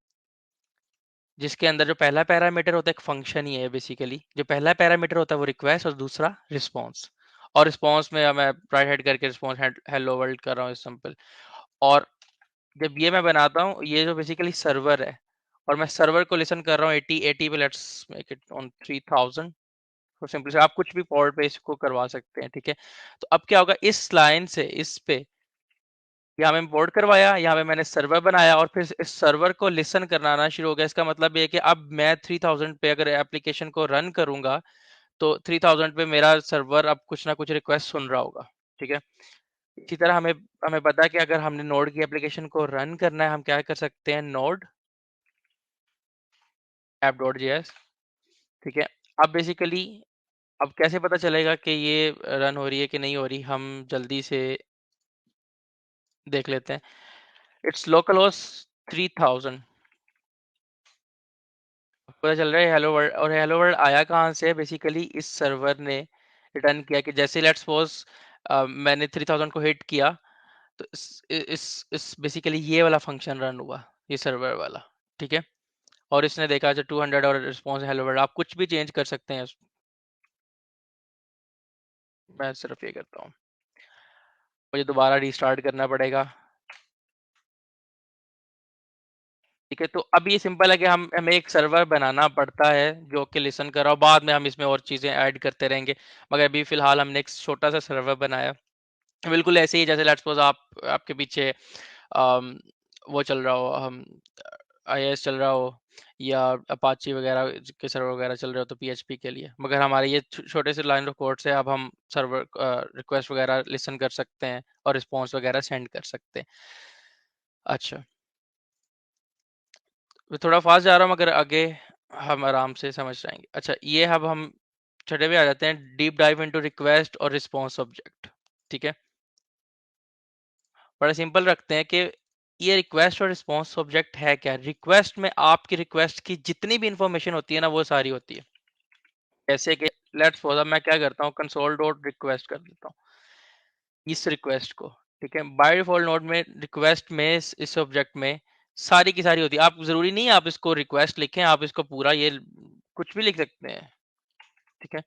जिसके अंदर जो पहला पैरामीटर होता है एक फंक्शन ही है बेसिकली, जो पहला पैरामीटर होता है वो रिक्वेस्ट और दूसरा रिस्पॉन्स। और रिस्पॉन्स में मैं राइट हेड करके रिस्पॉन्स हेलो वर्ल्ड कर रहा हूँ सिंपल। और जब ये मैं बनाता हूँ, ये जो बेसिकली सर्वर है, और मैं सर्वर को लिसन कर रहा हूँ 80 पे, let's make it on 3000 for simple से, आप कुछ भी पोर्ट पे इसको करवा सकते हैं। ठीक है, तो अब क्या होगा, इस लाइन से इस पे यहाँ मैं इंपोर्ट करवाया, यहाँ पे मैंने सर्वर बनाया और फिर इस सर्वर को लिसन करना शुरू हो गया। इसका मतलब ये है कि अब मैं 3000 पे अगर एप्लीकेशन को रन करूंगा तो 3000 पे मेरा सर्वर अब कुछ ना कुछ रिक्वेस्ट सुन रहा होगा। ठीक है, इसी तरह हमें हमें पता है कि अगर हमने नोड की एप्लीकेशन को रन करना है, हम क्या कर सकते हैं, नोड app.js। ठीक है, अब बेसिकली अब कैसे पता चलेगा कि ये रन हो रही है कि नहीं हो रही, हम जल्दी से देख लेते हैं। इट्स लोकल होस्ट 3000, पता चल रहा है हेलो वर्ल्ड। और हेलो वर्ल्ड आया कहाँ से, बेसिकली इस सर्वर ने रिटर्न किया कि जैसे लेट्स सपोज मैंने 3000 को हिट किया, तो इस बेसिकली ये वाला फंक्शन रन हुआ, ये सर्वर वाला। ठीक है, और इसने देखा अच्छा 200 और रिस्पॉन्स हेलो वर्ल्ड, आप कुछ भी चेंज कर सकते हैं मैं सिर्फ ये करता हूँ, मुझे दोबारा रीस्टार्ट करना पड़ेगा। ठीक है, तो अब ये सिंपल है कि हमें एक सर्वर बनाना पड़ता है जो कि लिसन कर रहा हो, बाद में हम इसमें और चीज़ें ऐड करते रहेंगे। मगर अभी फिलहाल हमने एक छोटा सा सर्वर बनाया, बिल्कुल ऐसे ही जैसे लेट्स सपोज आपके पीछे अम, वो चल रहा हो, हम आईएएस चल रहा हो या अपाची वगैरह के सर्वर वगैरह चल रहे हो तो पीएचपी के लिए, मगर हमारे ये छोटे से लाइन ऑफ कोड से अब हम सर्वर रिक्वेस्ट वगैरह लिसन कर सकते हैं और रिस्पॉन्स वगैरह सेंड कर सकते हैं। अच्छा, मैं थोड़ा फास्ट जा रहा हूँ मगर आगे हम आराम से समझ जाएंगे। अच्छा, ये अब हम छठे पे आ जाते हैं, डीप डाइव इनटू रिक्वेस्ट और रिस्पॉन्स ऑब्जेक्ट। ठीक है, बड़ा सिंपल रखते हैं कि ये रिक्वेस्ट और रिस्पॉन्स ऑब्जेक्ट है क्या। रिक्वेस्ट में आपकी रिक्वेस्ट की जितनी भी इंफॉर्मेशन होती है ना वो सारी होती है। जैसे कि लेट्स सपोज मैं क्या करता हूँ, कंसोल डॉट रिक्वेस्ट कर देता हूँ इस रिक्वेस्ट को। ठीक है, बाय डिफॉल्ट नोड में रिक्वेस्ट में इस ऑब्जेक्ट में सारी की सारी होती है। आप जरूरी नहीं है आप इसको रिक्वेस्ट लिखें, आप इसको पूरा ये कुछ भी लिख सकते हैं। ठीक है,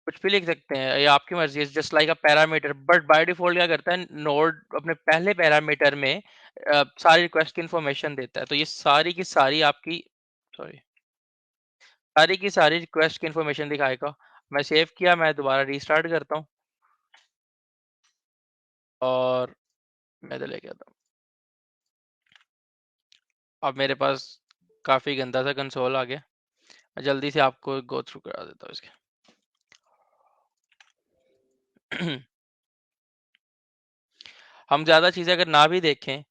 कुछ भी लिख सकते हैं, ये आपकी मर्ज़ी है, just like a parameter, but by default क्या करता है नोड अपने पहले पैरामीटर में सारी रिक्वेस्ट की इन्फॉर्मेशन देता है। तो ये सारी की सारी आपकी सॉरी सारी की सारी रिक्वेस्ट की इन्फॉर्मेशन दिखाएगा। मैं सेव किया, मैं दोबारा रीस्टार्ट करता हूँ और मैं इधर लेके आता हूँ। अब मेरे पास काफ़ी गंदा सा कंसोल आ गया। मैं जल्दी से आपको गो थ्रू करा देता हूँ इसके। हम ज़्यादा चीज़ें अगर ना भी देखें,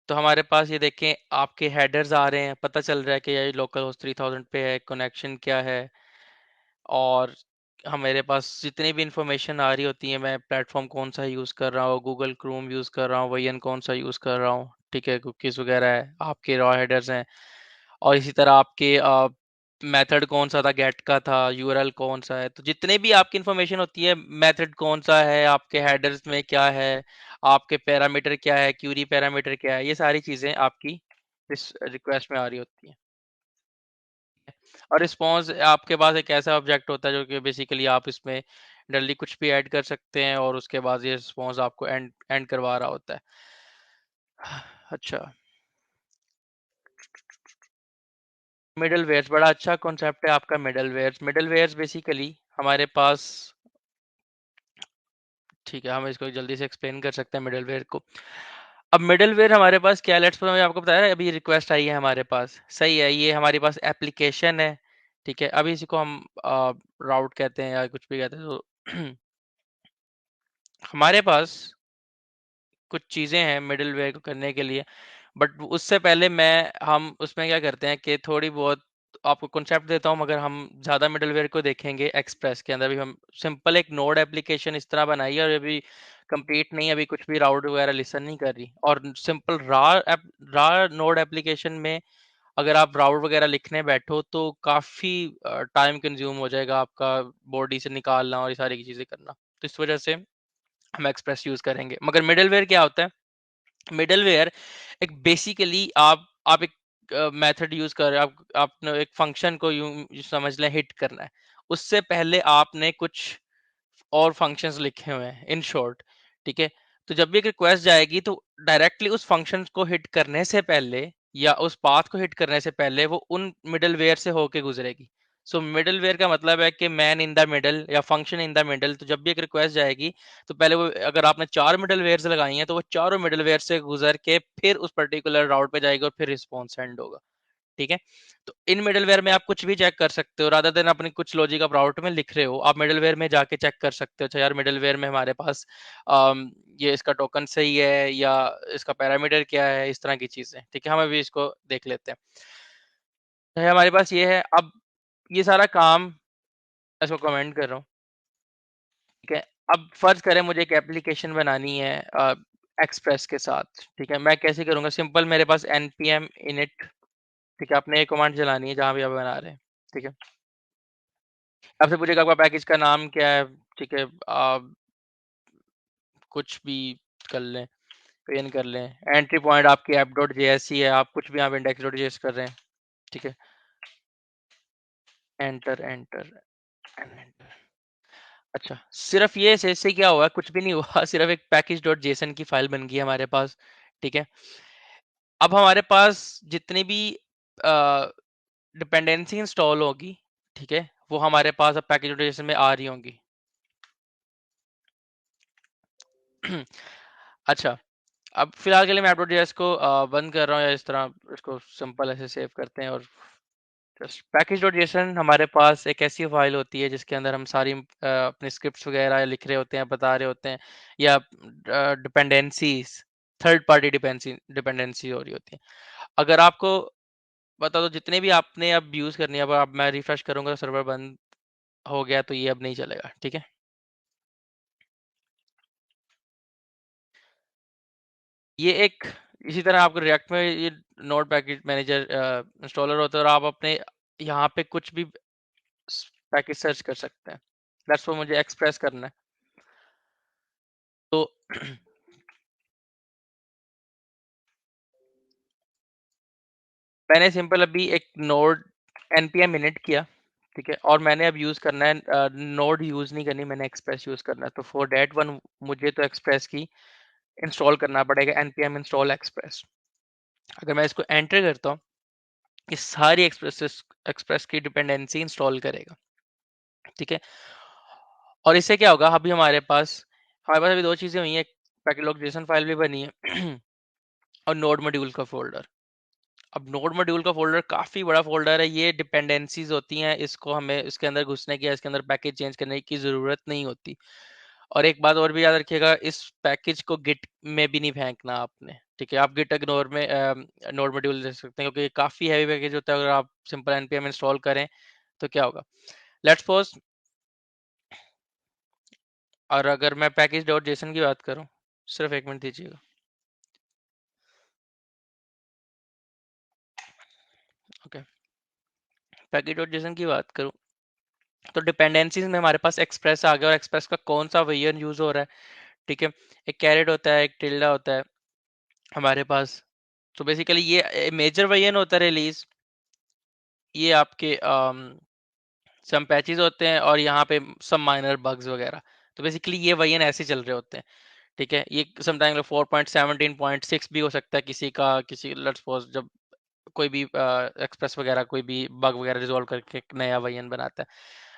तो हमारे पास ये देखें आपके हेडर्स आ रहे हैं, पता चल रहा है कि ये लोकल होस्ट 3000 पे है, कनेक्शन क्या है, और मेरे पास जितनी भी इंफॉर्मेशन आ रही होती है, मैं प्लेटफॉर्म कौन सा यूज़ कर रहा हूँ, गूगल क्रोम यूज़ कर रहा हूँ, वर्जन कौन सा यूज़ कर रहा हूँ, ठीक है, कुकीज़ वगैरह है, आपके रॉ हेडर्स हैं, और इसी तरह आपके मेथड कौन सा था, गेट का था, यूआरएल कौन सा है, तो जितने भी आपकी इंफॉर्मेशन होती है, मेथड कौन सा है, आपके हेडर्स में क्या है, आपके पैरामीटर क्या है, क्यूरी पैरामीटर क्या है, ये सारी चीज़ें आपकी इस रिक्वेस्ट में आ रही होती हैं। और रिस्पॉन्स आपके पास एक ऐसा ऑब्जेक्ट होता है जो कि बेसिकली आप इसमें डायरेक्टली कुछ भी ऐड कर सकते हैं और उसके बाद ये रिस्पॉन्स आपको एंड एंड करवा रहा होता है। अच्छा, मिडलवेयर्स बड़ा अच्छा कॉन्सेप्ट है आपका। मिडलवेयर्स मिडलवेयर्स बेसिकली हमारे पास, ठीक है, हम इसको जल्दी से एक्सप्लेन कर सकते हैं मिडलवेयर को। अब मिडलवेयर हमारे पास क्या है, लेट्स सपोज मैंने आपको बताया ना, अभी रिक्वेस्ट आई है हमारे पास, सही है, ये हमारे पास एप्लीकेशन है, ठीक है, अभी इसी को हम राउट कहते हैं या कुछ भी कहते हैं, तो हमारे पास कुछ चीज़ें हैं मिडलवेयर को करने के लिए, बट उससे पहले मैं हम उसमें क्या करते हैं कि थोड़ी बहुत आपको कॉन्सेप्ट देता हूँ। मगर हम ज़्यादा मिडलवेयर को देखेंगे एक्सप्रेस के अंदर भी, हम सिंपल एक नोड एप्लीकेशन इस तरह बनाई है, और अभी कंप्लीट नहीं, अभी कुछ भी राउट वगैरह लिसन नहीं कर रही, और सिंपल रा नोड एप्लीकेशन में अगर आप राउट वगैरह लिखने बैठो तो काफ़ी टाइम कंज्यूम हो जाएगा आपका, बॉडी से निकालना और ये सारी की चीज़ें करना, तो इस वजह से हम एक्सप्रेस यूज़ करेंगे। मगर मिडलवेयर क्या होता है, मिडलवेयर एक बेसिकली आप एक मेथड यूज कर रहे हो, आपने एक फंक्शन को यूं समझ लें हिट करना है, उससे पहले आपने कुछ और फंक्शंस लिखे हुए हैं इन शॉर्ट, ठीक है। तो जब भी एक रिक्वेस्ट जाएगी तो डायरेक्टली उस फंक्शन को हिट करने से पहले या उस पाथ को हिट करने से पहले वो उन मिडलवेयर से होके गुजरेगी। सो मिडलवेयर का मतलब है कि मैन इन द मिडल या फंक्शन इन द मिडल। तो जब भी एक रिक्वेस्ट जाएगी तो पहले वो, अगर आपने 4 मिडलवेयर्स लगाई हैं तो वो चारों मिडलवेयर से गुजर के फिर उस पर्टिकुलर राउट पे जाएगी और फिर रिस्पॉन्स सेंड होगा, ठीक है। तो इन मिडलवेयर में आप कुछ भी चेक कर सकते हो, रादर देन अपनी कुछ लॉजिक आप राउटर में लिख रहे हो, आप मिडलवेयर में जाके चेक कर सकते हो, अच्छा यार मिडलवेयर में हमारे पास ये इसका टोकन सही है या इसका पैरामीटर क्या है, इस तरह की चीजें, ठीक है। हम अभी इसको देख लेते हैं। तो हमारे पास ये है, अब ये सारा काम, इसको कमेंट कर रहा हूँ, ठीक है। अब फर्ज करें मुझे एक एप्लीकेशन बनानी है एक्सप्रेस के साथ, ठीक है, मैं कैसे करूंगा, सिंपल, मेरे पास npm init, ठीक है, आपने ये कमांड चलानी है जहां भी आप बना रहे हैं, ठीक है। आपसे पूछेगा आपका पैकेज का नाम क्या है, ठीक है, आप कुछ भी कर लें, पेन कर लें, एंट्री पॉइंट आपकी ऐप डॉट जेएस ही है, आप कुछ भी आप इंडेक्स डॉट जेएस कर रहे हैं, ठीक है, एंटर एंटर एंटर। अच्छा, सिर्फ ये से क्या हुआ, कुछ भी नहीं हुआ, सिर्फ एक पैकेज डॉट जेसन की फाइल बन गई हमारे पास, ठीक है। अब हमारे पास जितनी भी डिपेंडेंसी इंस्टॉल होगी, ठीक है, वो हमारे पास अब पैकेज डॉट जेसन में आ रही होंगी। अच्छा, अब फिलहाल के लिए मैं एप.js को बंद कर रहा हूँ, या इस तरह इसको सिंपल ऐसे सेव करते हैं, और जस्ट पैकेज.json हमारे पास एक ऐसी फाइल होती है जिसके अंदर हम सारी अपने स्क्रिप्ट्स वगैरह लिख रहे होते हैं, बता रहे होते हैं, या डिपेंडेंसीज, थर्ड पार्टी डिपेंडेंसी हो रही होती है। अगर आपको बता दो जितने भी आपने अब यूज़ करनी है, अब मैं रिफ्रेश करूंगा, सर्वर बंद हो गया, तो ये अब नहीं चलेगा, ठीक है। ये एक, इसी तरह आपको रिएक्ट में ये नोड पैकेज मैनेजर इंस्टॉलर होता है, और आप अपने यहाँ पे कुछ भी पैकेज सर्च कर सकते हैं। दैट्स वो मुझे एक्सप्रेस करना है, तो मैंने सिंपल अभी एक नोड npm init किया, ठीक है, और मैंने अब यूज करना है नोड यूज नहीं करनी, मैंने एक्सप्रेस यूज करना है। तो फॉर दैट वन मुझे तो एक्सप्रेस की इंस्टॉल करना पड़ेगा, npm इंस्टॉल एक्सप्रेस। अगर मैं इसको एंटर करता हूँ, ये सारी एक्सप्रेस एक्सप्रेस की डिपेंडेंसी इंस्टॉल करेगा। ठीक है, और इससे क्या होगा, अभी हमारे पास अभी दो चीजें हुई हैं, पैकेट लोकेशन फाइल भी बनी है और नोड मॉड्यूल का फोल्डर। अब नोड मॉड्यूल का फोल्डर काफी बड़ा फोल्डर है, ये डिपेंडेंसीज होती हैं, इसको हमें इसके अंदर घुसने की, इसके अंदर पैकेज चेंज करने की जरूरत नहीं होती। और एक बात और भी याद रखिएगा, इस पैकेज को गिट में भी नहीं फेंकना आपने। ठीक है, आप गिट इग्नोर में नोड मॉड्यूल दे सकते हैं, क्योंकि ये काफी हैवी पैकेज होता है। अगर आप सिंपल npm इंस्टॉल करें तो क्या होगा, लेट्स सपोज, और अगर मैं पैकेज डॉट जेसन की बात करूं, सिर्फ एक मिनट दीजिएगा। ओके, पैकेज डॉट जेसन की बात करूं तो डिपेंडेंसीज में हमारे पास एक्सप्रेस आ गया, और एक्सप्रेस का कौन सा वर्जन यूज हो रहा है। ठीक है, एक कैरेट होता है, एक टिल्डा होता है हमारे पास। तो बेसिकली ये मेजर वर्जन होता है रिलीज, ये आपके सम पैचेस होते हैं, और यहाँ पे सम माइनर बग्स वगैरह। तो बेसिकली ये वर्जन ऐसे चल रहे होते हैं। ठीक है, ये समटाइम 4.17.6 भी हो सकता है किसी का, किसी लेट्स सपोज जब कोई भी एक्सप्रेस वगैरह कोई भी बग वगैरह रिजॉल्व करके एक नया वर्जन बनाता है।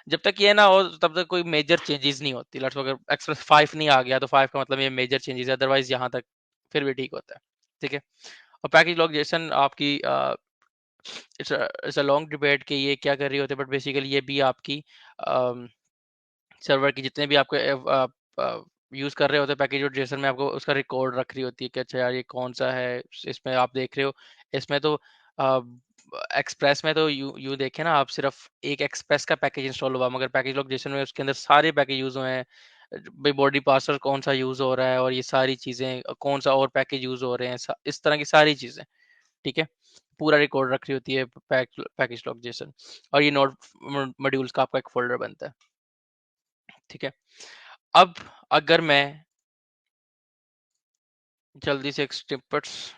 जब तक ये ना हो तब तक कोई मेजर चेंजेस नहीं होती। लेट्स अगर एक्सप्रेस 5 नहीं आ गया तो 5 का मतलब ये मेजर चेंजेस है, अदरवाइज यहाँ तक फिर भी ठीक होता है। ठीक है, और पैकेज लॉगजेसन आपकी इट्स अ लॉन्ग डिबेट कि ये क्या कर रही होती है, बट बेसिकली ये भी आपकी सर्वर की जितने भी आपके यूज कर रहे होते हैं पैकेज और जेसन में, आपको उसका रिकॉर्ड रख रही होती है कि अच्छा यार ये कौन सा है। इसमें आप देख रहे हो, इसमें तो एक्सप्रेस में तो यू यू देखे ना आप, सिर्फ एक एक्सप्रेस का पैकेज इंस्टॉल हुआ, मगर पैकेज लोकेशन में उसके अंदर सारे पैकेज यूज हुए हैं। भाई बॉडी पार्सर कौन सा यूज हो रहा है, और ये सारी चीजें कौन सा और पैकेज यूज हो रहे हैं, इस तरह की सारी चीजें। ठीक है, पूरा रिकॉर्ड रख रही होती है पैकेज लोकेशन, और ये नोड मॉड्यूल्स का आपका एक फोल्डर बनता है। ठीक है, अब अगर मैं जल्दी से एक स्निपेट्स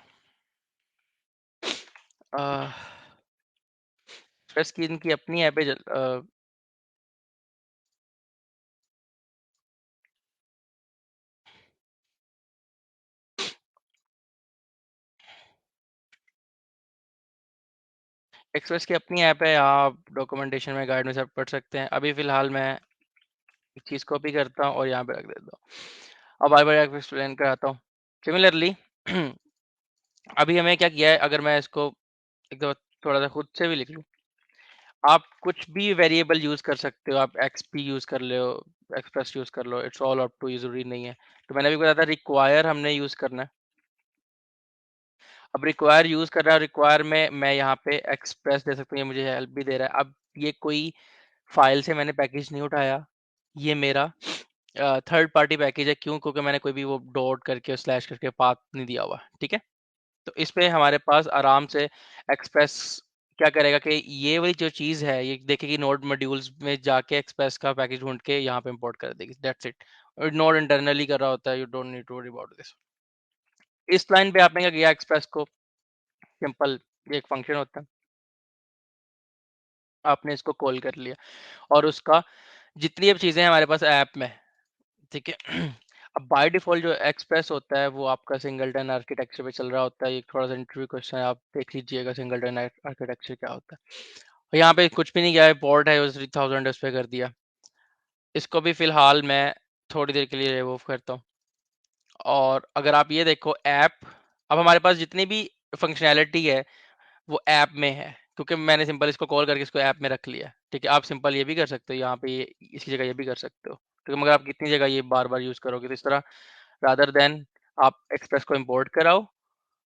एक्सप्रेस की इनकी अपनी ऐप है, एक्सप्रेस की अपनी ऐप है, आप डॉक्यूमेंटेशन में गाइड में सब पढ़ सकते हैं। अभी फिलहाल मैं एक चीज़ कॉपी करता हूँ और यहाँ पे रख देता हूँ। अब बार बार एक्सप्लेन कराता हूँ। सिमिलरली अभी हमें क्या किया है, अगर मैं इसको एक दफा थोड़ा सा खुद से भी लिख लूँ, आप कुछ भी वेरिएबल यूज कर सकते हो, आप एक्सपी यूज कर लो, एक्सप्रेस यूज कर लो, it's all up to you, जरूरी नहीं है। तो मैंने अभी बताया था रिक्वायर हमने यूज करना है। अब रिक्वायर यूज कर रहा है, रिक्वायर में मैं यहाँ पे एक्सप्रेस दे सकता हूँ, ये मुझे हेल्प भी दे रहा है। अब ये कोई फाइल से मैंने पैकेज नहीं उठाया, ये मेरा थर्ड पार्टी पैकेज है। क्यों? क्योंकि मैंने कोई भी वो डॉट करके स्लैश करके पाथ नहीं दिया हुआ। ठीक है, तो इस पे हमारे पास आराम से एक्सप्रेस क्या करेगा कि ये वाली जो चीज़ है, ये देखेगी नोड मॉड्यूल्स में जाके एक्सप्रेस का पैकेज ढूंढ के यहाँ पे इंपोर्ट कर देगी, दैट्स इट। नोड इंटरनली कर रहा होता है, you don't need to worry about this. इस लाइन पे आपने क्या किया, एक्सप्रेस को सिंपल, ये एक फंक्शन होता है, आपने इसको कॉल कर लिया, और उसका जितनी अब चीज़ें हैं हमारे पास ऐप में, ठीक है। अब बाय डिफ़ॉल्ट जो एक्सप्रेस होता है वो आपका सिंगलटन आर्किटेक्चर पे चल रहा होता है। ये थोड़ा सा इंटरव्यू क्वेश्चन है, आप देख लीजिएगा सिंगलटन आर्किटेक्चर क्या होता है। और यहाँ पे कुछ भी नहीं किया है, पोर्ट है वो 3000 उस पे कर दिया। इसको भी फिलहाल मैं थोड़ी देर के लिए रिमूव करता हूँ। और अगर आप ये देखो ऐप, अब हमारे पास जितनी भी फंक्शनैलिटी है वो ऐप में है, क्योंकि मैंने सिंपल इसको कॉल करके इसको ऐप में रख लिया। ठीक है, आप सिंपल ये भी कर सकते हो, यहाँ पे ये इसकी जगह ये भी कर सकते हो, क्योंकि मगर आप कितनी जगह ये बार बार यूज करोगे, तो इस तरह रादर देन आप एक्सप्रेस को इंपोर्ट कराओ,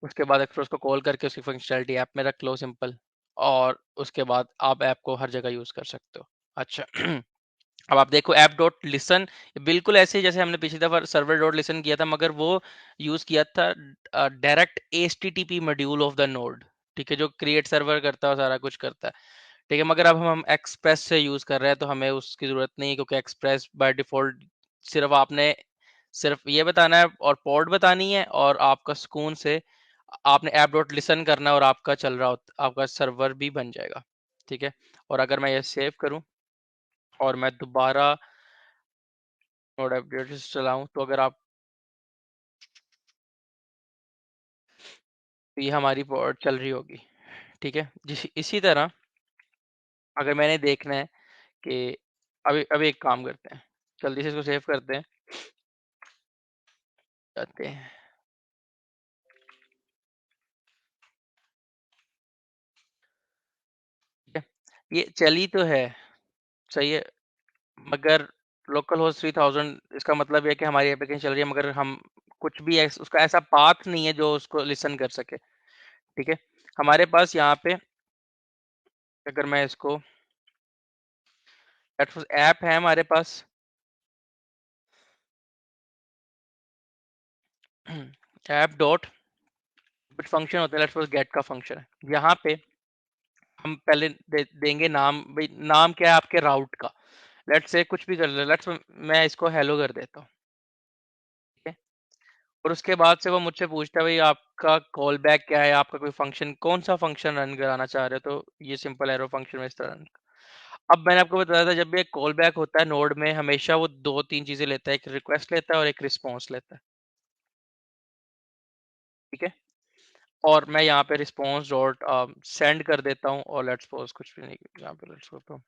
उसके बाद एक्सप्रेस को कॉल करके उसकी फंक्शनैलिटी ऐप में रख लो सिंपल, और उसके बाद आप ऐप को हर जगह यूज कर सकते हो। अच्छा अब आप देखो ऐप डॉट लिसन, बिल्कुल ऐसे ही जैसे हमने पिछली दफा सर्वर डॉट लिसन किया था, मगर वो यूज किया था direct HTTP module of the node. ठीक है, जो क्रिएट सर्वर करता है, सारा कुछ करता है। ठीक है, मगर अब हम एक्सप्रेस से यूज कर रहे हैं, तो हमें उसकी जरूरत नहीं है, क्योंकि एक्सप्रेस बाय डिफॉल्ट सिर्फ आपने सिर्फ ये बताना है और पोर्ट बतानी है, और आपका सुकून से आपने ऐप डॉट लिसन करना है, और आपका चल रहा होता, आपका सर्वर भी बन जाएगा। ठीक है। और अगर मैं ये सेव करूं और मैं दोबारा नोड अपडेट चलाऊं, तो अगर आप, ये हमारी पॉड चल रही होगी, ठीक है। जिस इसी तरह अगर मैंने देखना है कि अभी अभी एक काम करते हैं, जल्दी से इसको सेव करते हैं, जाते हैं, ठीक है। ये चली तो है, सही है, मगर लोकल होस्ट 3000, इसका मतलब ये है कि हमारी एप्लीकेशन चल रही है, मगर हम कुछ भी उसका ऐसा पाथ नहीं है जो उसको लिसन कर सके, ठीक है। हमारे पास यहाँ पे, अगर मैं इसको, ऐप है हमारे पास, ऐप डॉट कुछ फंक्शन होता है, लेट्स सपोज गेट का फंक्शन है। यहाँ पे हम पहले देंगे नाम, भाई नाम क्या है आपके राउट का, लेट्स से कुछ भी कर ले, लेट्स मैं इसको हेलो कर देता हूँ, ठीक है। और उसके बाद से वो मुझसे पूछता है भाई आपका कॉल बैक क्या है, आपका कोई फंक्शन, कौन सा फंक्शन रन कराना चाह रहे हो, तो ये सिंपल एरो फंक्शन में इस तरह रन। अब मैंने आपको बताया था, जब भी एक कॉल बैक होता है नोड में, हमेशा वो दो तीन चीजें लेता है, एक रिक्वेस्ट लेता है और एक रिस्पॉन्स लेता है, ठीक है। और मैं यहाँ पे रिस्पॉन्स डॉट सेंड कर देता हूँ, और लेट्स सपोज कुछ भी नहीं, यहाँ पे let's suppose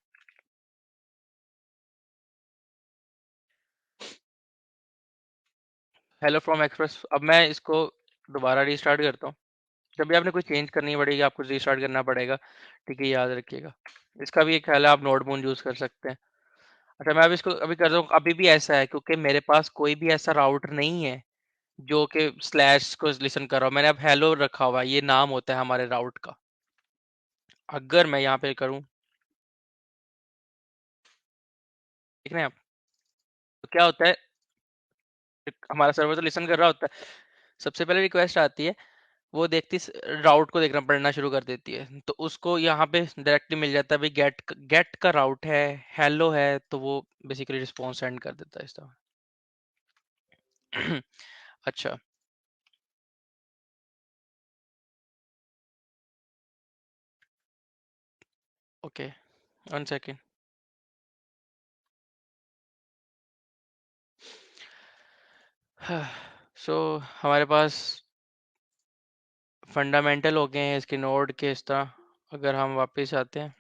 hello from express. अब मैं इसको दोबारा रीस्टार्ट करता हूँ। जब भी आपने कोई चेंज करनी पड़ेगी, आपको रीस्टार्ट करना पड़ेगा, ठीक है, याद रखिएगा। इसका भी एक ख्याल है, आप नोड मून यूज कर सकते हैं। अच्छा, मैं अभी इसको अभी कर रहा हूँ, अभी भी ऐसा है क्योंकि मेरे पास कोई भी ऐसा राउटर नहीं है जो कि स्लैश को लिसन कर रहा हूँ। मैंने अब हेलो रखा हुआ है, ये नाम होता है हमारे राउट का। अगर मैं यहाँ पे करूँ, देख रहे हैं आप, तो क्या होता है, हमारा सर्वर तो लिसन कर रहा होता है, सबसे पहले रिक्वेस्ट आती है, वो देखती राउट को देखना, पढ़ना शुरू कर देती है, तो उसको यहाँ पे डायरेक्टली मिल जाता है भाई गेट, गेट का राउट है, हेलो है, तो वो बेसिकली रिस्पॉन्स सेंड कर देता है इस तरह। अच्छा, ओके, वन सेकेंड। सो हमारे पास फंडामेंटल हो गए हैं इसके नोड के इस तरह। अगर हम वापस आते हैं,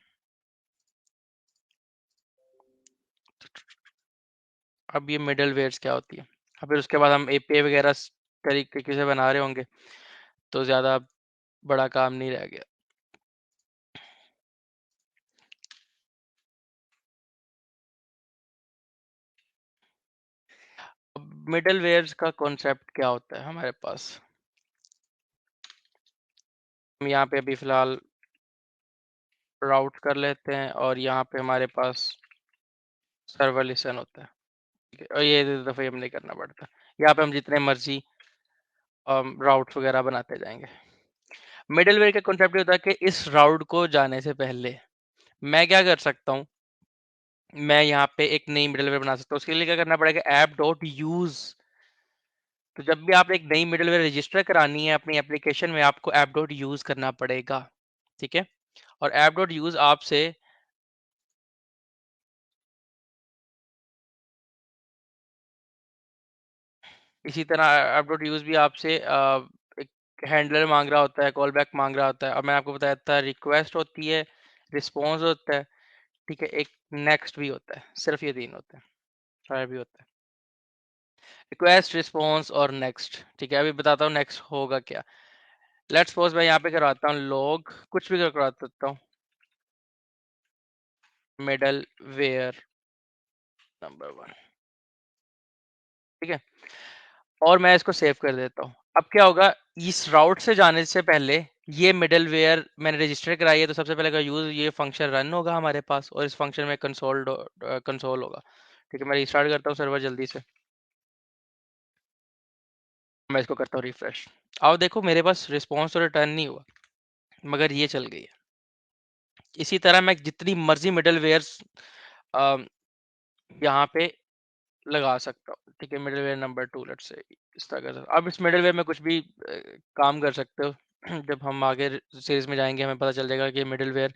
अब ये मिडल वेयर्स क्या होती है, और फिर उसके बाद हम एपीआई वगैरह तरीके से बना रहे होंगे, तो ज़्यादा बड़ा काम नहीं रह गया। अब मिडल वेयर्स का कॉन्सेप्ट क्या होता है हमारे पास, हम यहाँ पे अभी फ़िलहाल राउट कर लेते हैं, और यहाँ पे हमारे पास सर्वर लिसन होता है, ठीक है? और ये दफ़े हम नहीं करना पड़ता, यहाँ पे हम जितने मर्जी राउट्स वगैरह बनाते जाएंगे। मिडल वेयर का कॉन्सेप्ट ये होता है कि इस राउट को जाने से पहले मैं क्या कर सकता हूँ, मैं यहाँ पे एक नई मिडल वेयर बना सकता हूँ। उसके लिए क्या करना पड़ेगा, ऐप डॉट यूज। तो जब भी आप एक नई मिडल वेयर रजिस्टर करानी है अपनी एप्लीकेशन में, आपको ऐप डॉट यूज करना पड़ेगा, ठीक है। और ऐप डॉट यूज आपसे इसी तरह ऐप डॉट यूज भी आपसे एक हैंडलर मांग रहा होता है, कॉल बैक मांग रहा होता है, और मैं आपको बताया था रिक्वेस्ट होती है, रिस्पॉन्स होता है, ठीक है, एक नेक्स्ट भी होता है, सिर्फ ये तीन होते हैं, शायद भी होता है, रिक्वेस्ट, रिस्पॉन्स और नेक्स्ट, ठीक है। अभी बताता हूँ नेक्स्ट होगा क्या। लेट्स सपोज मैं यहाँ पे करवाता हूँ लॉग, कुछ भी करवा सकता हूँ, मिडल वेयर नंबर 1, ठीक है। और मैं इसको सेव कर देता हूँ। अब क्या होगा, इस राउट से जाने से पहले ये मिडल वेयर मैंने रजिस्टर कराई है, तो सबसे पहले का यूज ये फंक्शन रन होगा हमारे पास, और इस फंक्शन में कंसोल कंसोल होगा, ठीक है। मैं रिस्टार्ट करता हूँ सर्वर जल्दी से, मैं इसको करता हूँ रिफ्रेश। अब देखो मेरे पास रिस्पॉन्स तो रिटर्न नहीं हुआ, मगर ये चल गई है। इसी तरह मैं जितनी मर्जी मिडल वेयर्स यहाँ पे लगा सकता हूँ, ठीक है। मिडलवेयर नंबर 2 लेट्स से इस तरह कर सकता हूँ। अब इस मिडलवेयर में कुछ भी काम कर सकते हो, जब हम आगे सीरीज में जाएंगे हमें पता चल जाएगा कि मिडलवेयर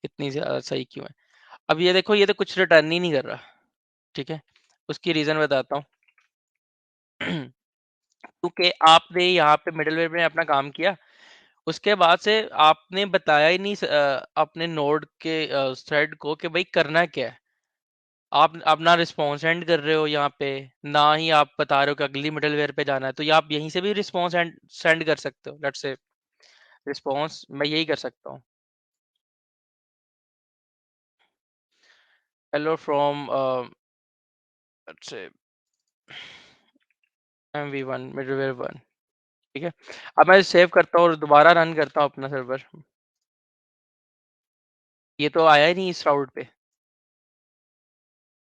इतनी ज़्यादा सही क्यों है। अब ये देखो, ये तो कुछ रिटर्न ही नहीं कर रहा, ठीक है। उसकी रीज़न बताता हूँ। क्योंकि आपने यहाँ पे मिडलवेयर में अपना काम किया, उसके बाद से आपने बताया ही नहीं अपने नोड के थ्रेड को कि भाई करना क्या है। आप अपना रिस्पॉन्स सेंड कर रहे हो यहाँ पे, ना ही आप बता रहे हो कि अगली मिडलवेयर पे जाना है, तो ये आप यहीं से भी रिस्पॉन्स सेंड कर सकते हो। लेट्स से रिस्पॉन्स मैं यही कर सकता हूँ, hello from let's say MV1 middleware 1, ठीक है। अब मैं सेव करता हूँ और दोबारा रन करता हूँ अपना सर्वर। ये तो आया ही नहीं इस राउट पे।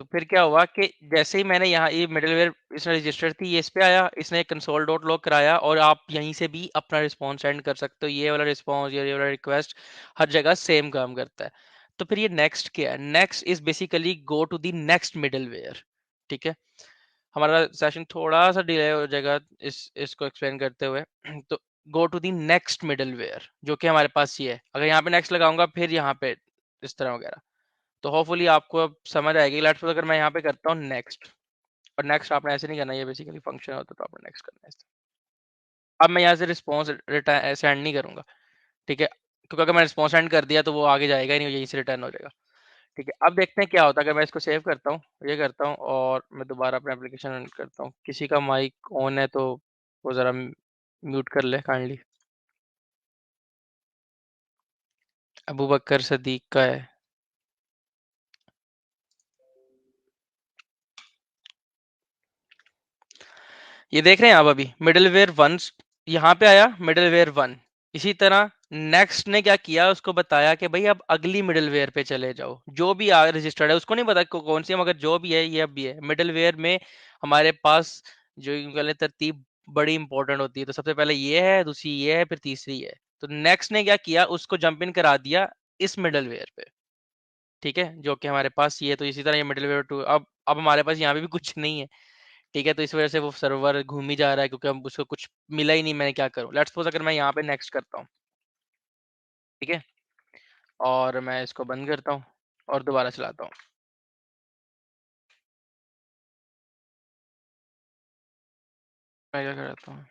तो फिर क्या हुआ कि जैसे ही मैंने यहाँ ये मिडलवेयर इसने रजिस्टर थी, ये इस पे आया, इसने कंसोल डॉट लॉग कराया, और आप यहीं से भी अपना रिस्पॉन्स सेंड कर सकते हो। ये वाला रिस्पॉन्स, ये वाला रिक्वेस्ट हर जगह सेम काम करता है। तो फिर ये नेक्स्ट क्या है? Next is basically go to the next middleware, ठीक है। हमारा सेशन थोड़ा सा डिले हो जाएगा इसको एक्सप्लेन करते हुए। तो go to the next middleware, जो कि हमारे पास ये है। अगर यहाँ पे नेक्स्ट लगाऊंगा फिर यहाँ पे इस तरह वगैरह, तो होपफुली आपको अब समझ आएगी। लेट्स सपोज अगर मैं यहाँ पे करता हूँ नेक्स्ट, और नेक्स्ट आपने ऐसे नहीं करना, ये बेसिकली फंक्शन होता है, तो आपने नेक्स्ट करना है ऐसे। अब मैं यहाँ से रिस्पॉन्स रिटर्न सेंड नहीं करूंगा, ठीक है, क्योंकि अगर मैं रिस्पॉन्स सेंड कर दिया तो वो आगे जाएगा ही नहीं, यहीं से रिटर्न हो जाएगा, ठीक है। अब देखते हैं क्या होता है अगर मैं इसको सेव करता हूँ, ये करता हूँ, और मैं दोबारा अपना एप्लीकेशन रन करता हूँ। किसी का माइक ऑन है तो वो ज़रा म्यूट कर ले काइंडली। अबू बकर सदीक का है। ये देख रहे हैं आप, अभी मिडलवेयर वन यहाँ पे आया, मिडलवेयर वन। इसी तरह नेक्स्ट ने क्या किया, उसको बताया कि भाई अब अगली मिडलवेयर पे चले जाओ। जो भी आ रजिस्टर्ड है उसको नहीं पता कौन सी है, मगर जो भी है ये अब भी है मिडलवेयर में। हमारे पास जो यूं कह लें तरतीब बड़ी इंपॉर्टेंट होती है, तो सबसे पहले ये है, दूसरी ये है, फिर तीसरी है। तो नेक्स्ट ने क्या किया, उसको जंप इन करा दिया इस मिडलवेयर पे, ठीक है, जो कि हमारे पास ये। तो इसी तरह ये मिडलवेयर टू, अब हमारे पास यहाँ पे भी कुछ नहीं है, ठीक है। तो इस वजह से वो सर्वर घूम ही जा रहा है, क्योंकि अब उसको कुछ मिला ही नहीं। मैं क्या करूं? लेट्स सपोज अगर मैं यहाँ पे नेक्स्ट करता हूँ, ठीक है, और मैं इसको बंद करता हूँ और दोबारा चलाता हूँ। मैं क्या करता हूँ,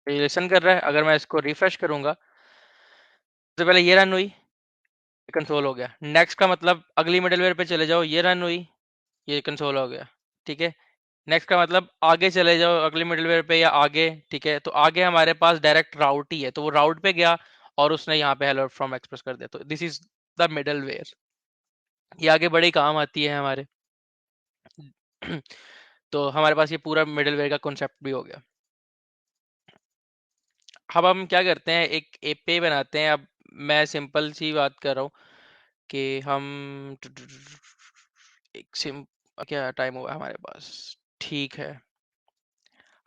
ये लिसन कर रहा है। अगर मैं इसको रिफ्रेश करूंगा, सबसे पहले ये रन हुई, कंसोल हो गया। नेक्स्ट का मतलब अगली मिडलवेयर पे चले जाओ, ये रन हुई, ये कंसोल हो गया, ठीक है। नेक्स्ट का मतलब आगे चले जाओ अगले मिडलवेयर पे या आगे, ठीक है। तो आगे हमारे पास डायरेक्ट राउट ही है, तो वो राउट पे गया और उसने यहाँ पे हेलो फ्रॉम एक्सप्रेस कर दिया। तो दिस इज द मिडलवेयर। ये आगे बड़े काम आती है हमारे। तो हमारे पास ये पूरा मिडलवेयर का कॉन्सेप्ट भी हो गया। अब हम क्या करते हैं, एक एपीआई बनाते हैं। अब मैं सिंपल सी बात कर रहा हूँ कि हम एक सिम क्या टाइम हुआ है हमारे पास, ठीक है।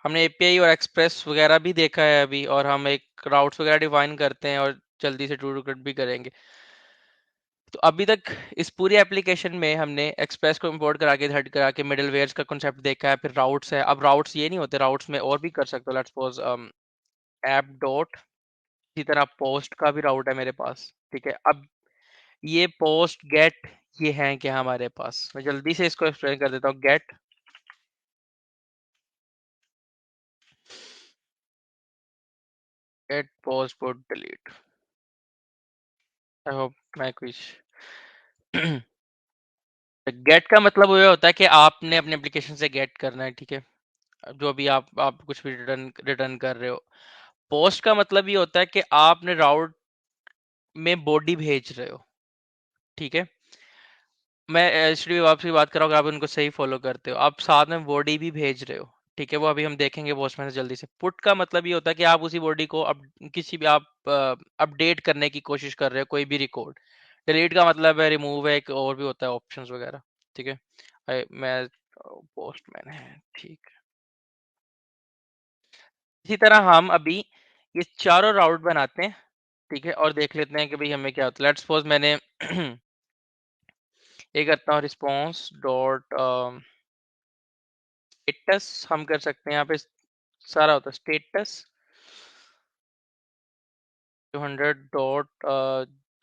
हमने एपीआई और एक्सप्रेस वगैरह भी देखा है अभी, और हम एक राउट्स वगैरह डिफाइन करते हैं और जल्दी से टू टू भी करेंगे। तो अभी तक इस पूरी एप्लीकेशन में हमने एक्सप्रेस को इंपोर्ट करा के हेड करा के मिडलवेयर्स का कॉन्सेप्ट देखा है, फिर राउट्स है। अब राउट्स ये नहीं होते, राउट्स में और भी कर सकते हो। लेट्स सपोज ऐप डॉट, इसी तरह पोस्ट का भी राउट है मेरे पास, ठीक है। अब ये पोस्ट गेट, ये है क्या हमारे पास, मैं जल्दी से इसको एक्सप्लेन कर देता हूँ। Get get post put delete. I hope मैं कुछ गेट का मतलब ये होता है कि आपने अपने एप्लीकेशन से गेट करना है, ठीक है, जो भी आप कुछ भी रिटर्न रिटर्न कर रहे हो। पोस्ट का मतलब ये होता है कि आपने राउट में बॉडी भेज रहे हो, ठीक है। मैं एचटीटीपी आपसे बात कर रहा हूँ, अगर आप उनको सही फॉलो करते हो, आप साथ में बॉडी भी भेज रहे हो, ठीक है। वो अभी हम देखेंगे पोस्टमैन से जल्दी से। पुट का मतलब ये होता है कि आप उसी बॉडी को अब किसी भी आप अपडेट करने की कोशिश कर रहे हो, कोई भी रिकॉर्ड। डिलीट का मतलब है रिमूव है, एक और भी होता है ऑप्शंस वगैरह, ठीक है। मैं पोस्टमैन है, ठीक है। इसी तरह हम अभी ये चारों राउट बनाते हैं, ठीक है, और देख लेते हैं कि भाई हमें क्या होता है। लेट्स सपोज मैंने ये करता हूँ रिस्पॉन्स डॉट स्टेटस, हम कर सकते हैं यहाँ पे सारा होता है स्टेटस 200 डॉट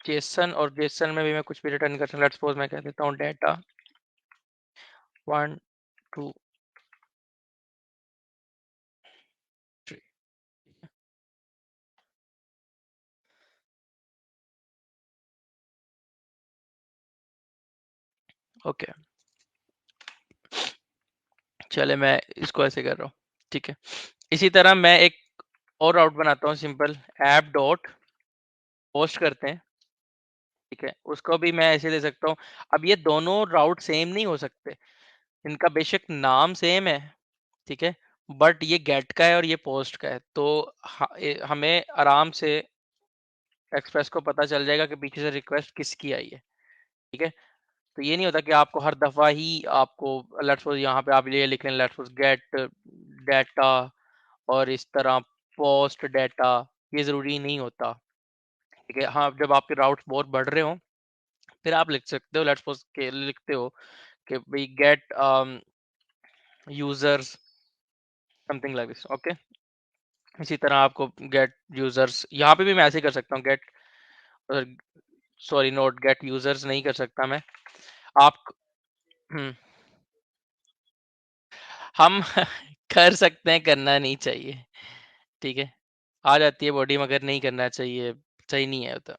जेसन, और जेसन में भी मैं कुछ भी रिटर्न कर सकता हूँ। लेट्स सपोज मैं कह देता हूँ डेटा 1 2 3। ओके, चले मैं इसको ऐसे कर रहा हूँ, ठीक है। इसी तरह मैं एक और राउट बनाता हूँ, सिंपल ऐप डॉट पोस्ट करते हैं, ठीक है। उसको भी मैं ऐसे दे सकता हूँ। अब ये दोनों राउट सेम नहीं हो सकते, इनका बेशक नाम सेम है, ठीक है, बट ये गेट का है और ये पोस्ट का है, तो हमें आराम से एक्सप्रेस को पता चल जाएगा कि पीछे से रिक्वेस्ट किसकी आई है, ठीक है। तो ये नहीं होता कि आपको हर दफा ही आपको लेट्स सपोज यहाँ पे आप ये लिख लें, लेट्स सपोज गेट डाटा और इस तरह पोस्ट डाटा, ये जरूरी नहीं होता, ठीक है। हाँ, जब आपके राउट्स बहुत बढ़ रहे हो फिर आप लिख सकते हो, लेट्स सपोज के लिखते हो कि भाई get users something like this, okay. इसी तरह आपको गेट यूजर्स, यहाँ पे भी मैं ऐसे ही कर सकता हूँ, get, sorry not get users नहीं कर सकता मैं। आप हम्म, हम कर सकते हैं, करना नहीं चाहिए, ठीक है। आ जाती है बॉडी मगर नहीं करना चाहिए, सही नहीं है होता।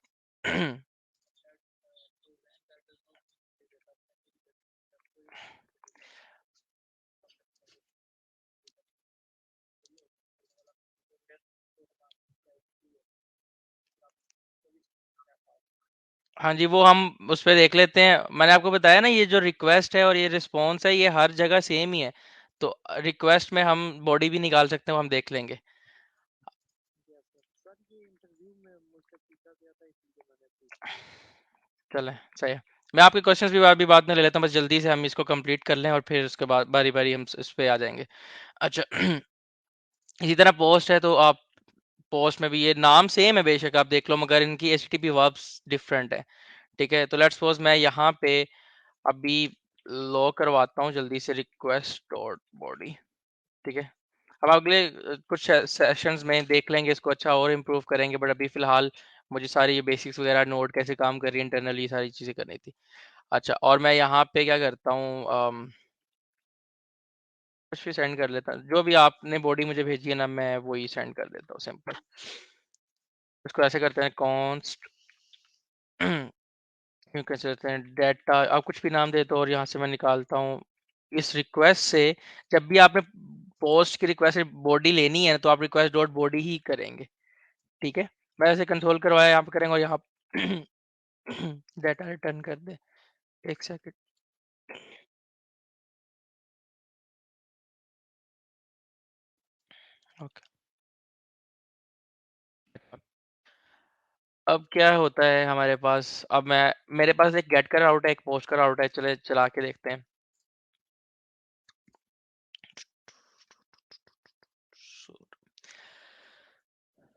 हाँ जी, वो हम उस पे देख लेते हैं। मैंने आपको बताया ना, ये जो रिक्वेस्ट है और ये रिस्पॉन्स है, ये हर जगह सेम ही है। तो रिक्वेस्ट में हम बॉडी भी निकाल सकते हैं, वो हम देख लेंगे। चलें, सही है। मैं आपके क्वेश्चंस भी अभी बाद में ले लेता हूँ, बस जल्दी से हम इसको कंप्लीट कर लें और फिर उसके बाद बारी बारी हम इस पे आ जाएंगे। अच्छा, इसी तरह पोस्ट है, तो आप पोस्ट में भी ये नाम सेम है बेशक, आप देख लो, मगर इनकी एचटीटीपी वर्ब्स डिफरेंट है, ठीक है। तो लेट्स सपोज मैं यहाँ पे अभी लॉग करवाता हूँ जल्दी से, रिक्वेस्ट डॉट बॉडी, ठीक है। अब अगले कुछ सेशंस में देख लेंगे इसको, अच्छा और इम्प्रूव करेंगे, बट अभी फिलहाल मुझे सारी ये बेसिक्स वगैरह, नोड कैसे काम कर रही है इंटरनली, सारी चीज़ें करनी थी। अच्छा, और मैं यहाँ पे क्या करता हूँ, कुछ भी सेंड कर लेता हूँ, जो भी आपने बॉडी मुझे भेजी है ना, मैं वही सेंड कर देता हूँ, सिंपल। इसको ऐसे करते हैं, कॉन्स्ट क्यों कैसे करते हैं, डेटा, आप कुछ भी नाम दे दो, और यहाँ से मैं निकालता हूँ इस रिक्वेस्ट से। जब भी आपने पोस्ट की रिक्वेस्ट बॉडी लेनी है तो आप रिक्वेस्ट डॉट बॉडी ही करेंगे, ठीक है। मैं ऐसे कंट्रोल करवाया यहाँ पे करेंगे, और यहाँ डेटा रिटर्न कर दे, एक सेकंड। ओके, अब क्या होता है हमारे पास, अब मैं, मेरे पास एक गेट का राउट है, एक पोस्ट का राउट है, चले चला के देखते हैं।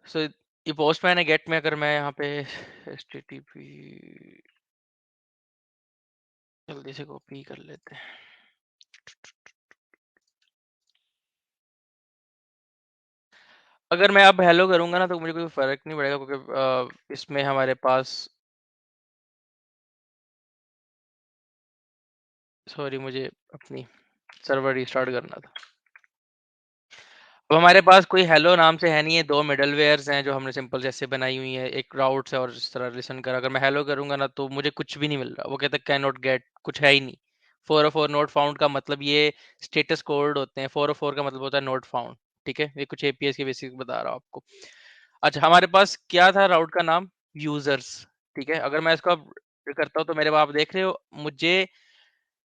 सो ये पोस्टमैन है, गेट में अगर मैं यहाँ पे http जल्दी से कॉपी कर लेते हैं। अगर मैं अब हेलो करूंगा ना तो मुझे कोई फर्क नहीं पड़ेगा, क्योंकि इसमें हमारे पास, सॉरी मुझे अपनी सर्वर रिस्टार्ट करना था। अब हमारे पास कोई हेलो नाम से है नहीं है, दो मिडलवेयर्स हैं जो हमने सिंपल जैसे बनाई हुई है, एक राउट्स है और इस तरह लिसन कर, अगर मैं हेलो करूंगा ना तो मुझे कुछ भी नहीं मिल रहा, वो कहता है कैन नॉट गेट, कुछ है ही नहीं। 404 नोट फाउंड का मतलब ये स्टेटस कोड होते हैं, 404 का मतलब होता है नोट फाउंड, ठीक है। ये कुछ एपीएस के बेसिक बता रहा हूँ आपको। अच्छा, हमारे पास क्या था राउट का नाम, यूजर्स, ठीक है। अगर मैं इसको अब करता हूँ तो मेरे आप देख रहे हो, मुझे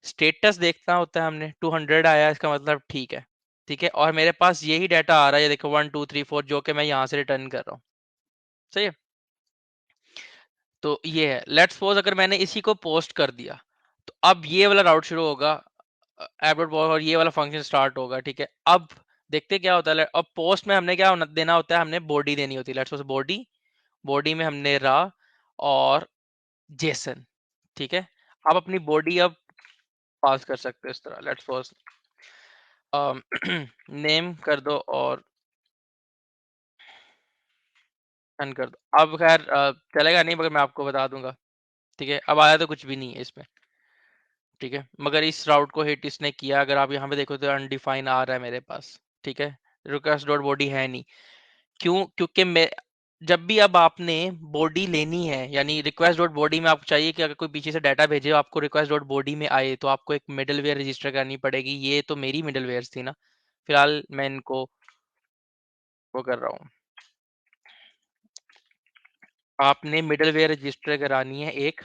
स्टेटस देखना होता है, हमने 200 आया, इसका मतलब ठीक है, ठीक है। और मेरे पास यही डाटा आ रहा है, ये देखो 1 2 3 4, जो कि मैं यहाँ से रिटर्न कर रहा हूँ, सही है। तो ये है, लेट्स सपोज अगर मैंने इसी को पोस्ट कर दिया, तो अब ये वाला राउट शुरू होगा, ऐप डॉट पोस्ट, और ये वाला फंक्शन स्टार्ट होगा, ठीक है। अब देखते क्या होता है, अब पोस्ट में हमने क्या देना होता है, हमने बॉडी देनी होती है, लेट्स सपोज बॉडी, बॉडी में हमने रा और जेसन, ठीक है। आप अपनी बॉडी अब पास कर सकते हो इस तरह, लेट्स सपोज नेम कर दो, और डन कर दो। अब खैर चलेगा नहीं, मगर मैं आपको बता दूंगा। ठीक है, अब आया तो कुछ भी नहीं है इसमें। ठीक है, मगर इस राउट को हिट इसने किया, अगर आप यहाँ पे देखो तो अनडिफाइन आ रहा है मेरे पास। ठीक है, रिक्वेस्ट डॉट बॉडी है नहीं। क्यों? क्योंकि मैं जब भी अब आपने बॉडी लेनी है, यानी रिक्वेस्ट डॉट बॉडी में आपको चाहिए कि अगर कोई पीछे से डाटा भेजे आपको रिक्वेस्ट डॉट बॉडी में आए, तो आपको एक मिडलवेयर रजिस्टर करनी पड़ेगी। ये तो मेरी मिडलवेयर थी ना, फिलहाल मैं इनको वो कर रहा हूँ। आपने मिडलवेयर रजिस्टर करानी है एक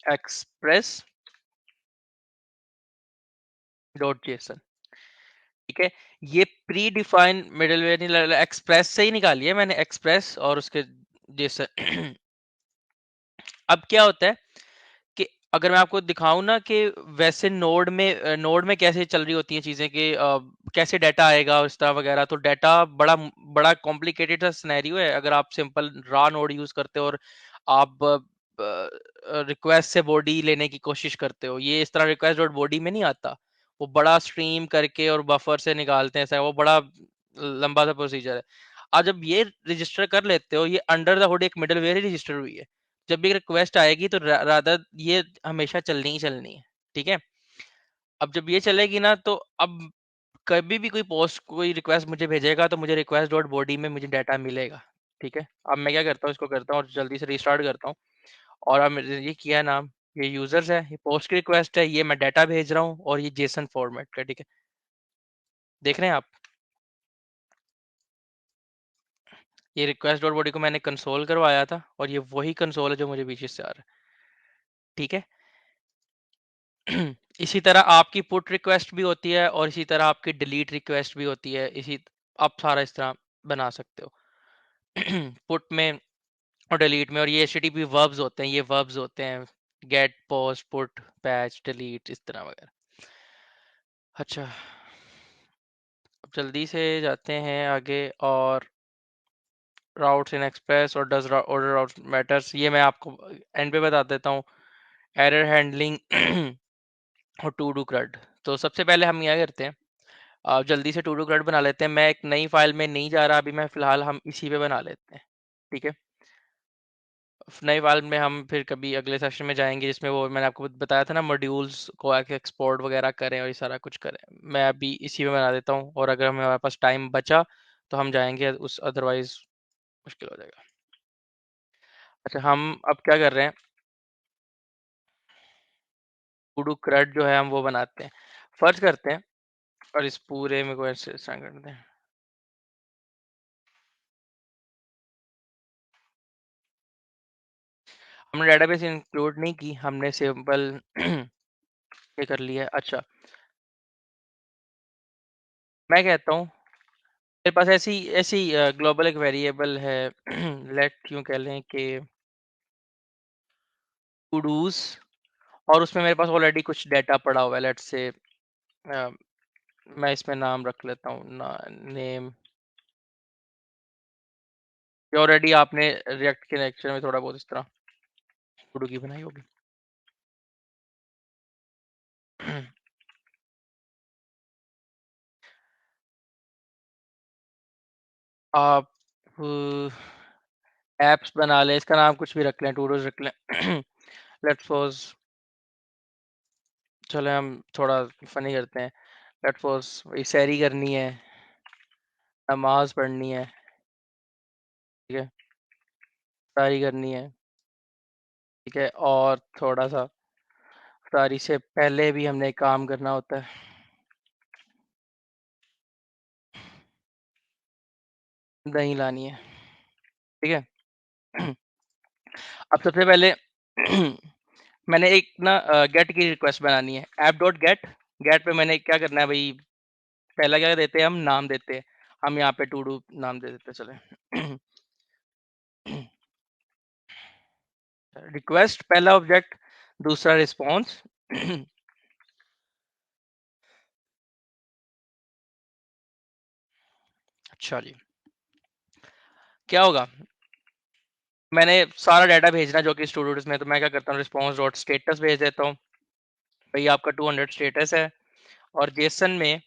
एक्सप्रेस डॉट जेसन। ठीक है, ये प्री डिफाइंड मिडलवेयर नहीं, एक्सप्रेस से ही निकाली है मैंने, एक्सप्रेस और उसके जेसन। अब क्या होता है कि अगर मैं आपको दिखाऊं ना कि वैसे नोड में कैसे चल रही होती हैं चीजें कि कैसे डाटा आएगा और इस तरह वगैरह, तो डाटा बड़ा बड़ा कॉम्प्लिकेटेड सा सिनेरियो है। अगर आप सिंपल रॉ नोड यूज करते हो और आप रिक्वेस्ट से बॉडी लेने की कोशिश करते हो, ये इस तरह रिक्वेस्ट डॉट बॉडी में नहीं आता। वो बड़ा स्ट्रीम करके और बफर से निकालते हैं, ऐसा वो बड़ा लंबा सा प्रोसीजर है। आज जब ये रजिस्टर कर लेते हो, ये अंडर द हुड एक मिडलवेयर ही रजिस्टर हुई है। जब भी रिक्वेस्ट आएगी तो रादर ये हमेशा चलनी ही चलनी है। ठीक है, अब जब ये चलेगी ना, तो अब कभी भी कोई पोस्ट कोई रिक्वेस्ट मुझे भेजेगा तो मुझे रिक्वेस्ट डॉट बॉडी में मुझे डाटा मिलेगा। ठीक है, अब मैं क्या करता हूँ, इसको करता हूँ और जल्दी से रिस्टार्ट करता हूँ। और अब मैंने ये किया नाम, ये यूजर्स है, ये पोस्ट की रिक्वेस्ट है, ये मैं डाटा भेज रहा हूँ और ये जेसन फॉर्मेट का। ठीक है, देख रहे हैं आप, ये रिक्वेस्ट डॉट बॉडी को मैंने कंसोल करवाया था और ये वही कंसोल है जो मुझे पीछे से आ रहा है। ठीक है, इसी तरह आपकी पुट रिक्वेस्ट भी होती है और इसी तरह आपकी डिलीट रिक्वेस्ट भी होती है। इसी आप सारा इस तरह बना सकते हो पुट में और डिलीट में। और ये एचटीटीपी वर्ब्स होते हैं, ये वर्ब्स होते हैं, get, post, put, patch, delete, इस तरह वगैरह। अच्छा, अब जल्दी से जाते हैं आगे। और राउट्स इन एक्सप्रेस और डज ऑर्डर राउट्स मैटर्स, ये मैं आपको एंड पे बता देता हूँ। एरर हैंडलिंग और टू डू क्रड। तो सबसे पहले हम क्या करते हैं, जल्दी से टू डू ग्रैड बना लेते हैं। मैं एक नई फाइल में नहीं जा रहा अभी, मैं फिलहाल हम इसी पे बना लेते हैं। ठीक है, नई फाइल में हम फिर कभी अगले सेशन में जाएंगे, जिसमें वो मैंने आपको बताया था ना, मॉड्यूल्स को एक्सपोर्ट वगैरह करें और ये सारा कुछ करें। मैं अभी इसी में बना देता हूँ, और अगर हमारे पास टाइम बचा तो हम जाएंगे उस, अदरवाइज मुश्किल हो जाएगा। अच्छा, हम अब क्या कर रहे हैं, टू डू क्रड जो है हम वो बनाते हैं। फर्ज करते हैं और इस पूरे में को ऐसे करते हैं। हमने डेटाबेस इंक्लूड नहीं की, हमने सिंपल ये कर लिया है। अच्छा, मैं कहता हूँ मेरे पास ऐसी ऐसी ग्लोबल एक वेरिएबल है लेट यूं कह लें कि टूडूज, और उसमें मेरे पास ऑलरेडी कुछ डाटा पड़ा हुआ है। लेट से मैं इसमें नाम रख लेता हूँ ना, नेम। ये ऑलरेडी आपने रिएक्ट के लेक्चर में थोड़ा बहुत इस तरह टूडू की बनाई होगी। आप एप्स बना लें, इसका नाम कुछ भी रख लें, टूडूज रख लें लेट्स सपोज, चले हम थोड़ा फनी करते हैं। लेट्स सपोज वही सैरी करनी है, नमाज पढ़नी है। ठीक है, सारी करनी है। ठीक है, और थोड़ा सा इफ्तारी से पहले भी हमने एक काम करना होता है, दही लानी है। ठीक है अब सबसे पहले मैंने एक ना गेट की रिक्वेस्ट बनानी है, ऐप डॉट गेट। गेट पे मैंने क्या करना है भाई, पहला क्या देते हैं, हम नाम देते हैं। हम यहाँ पे टू डू नाम दे देते हैं, चले रिक्वेस्ट पहला ऑब्जेक्ट, दूसरा रिस्पॉन्स अच्छा जी, क्या होगा, मैंने सारा डाटा भेजना जो कि स्टूडेंट्स में, तो मैं क्या करता हूँ, रिस्पॉन्स डॉट स्टेटस भेज देता हूँ। भाई आपका 200 स्टेटस है, और जेसन में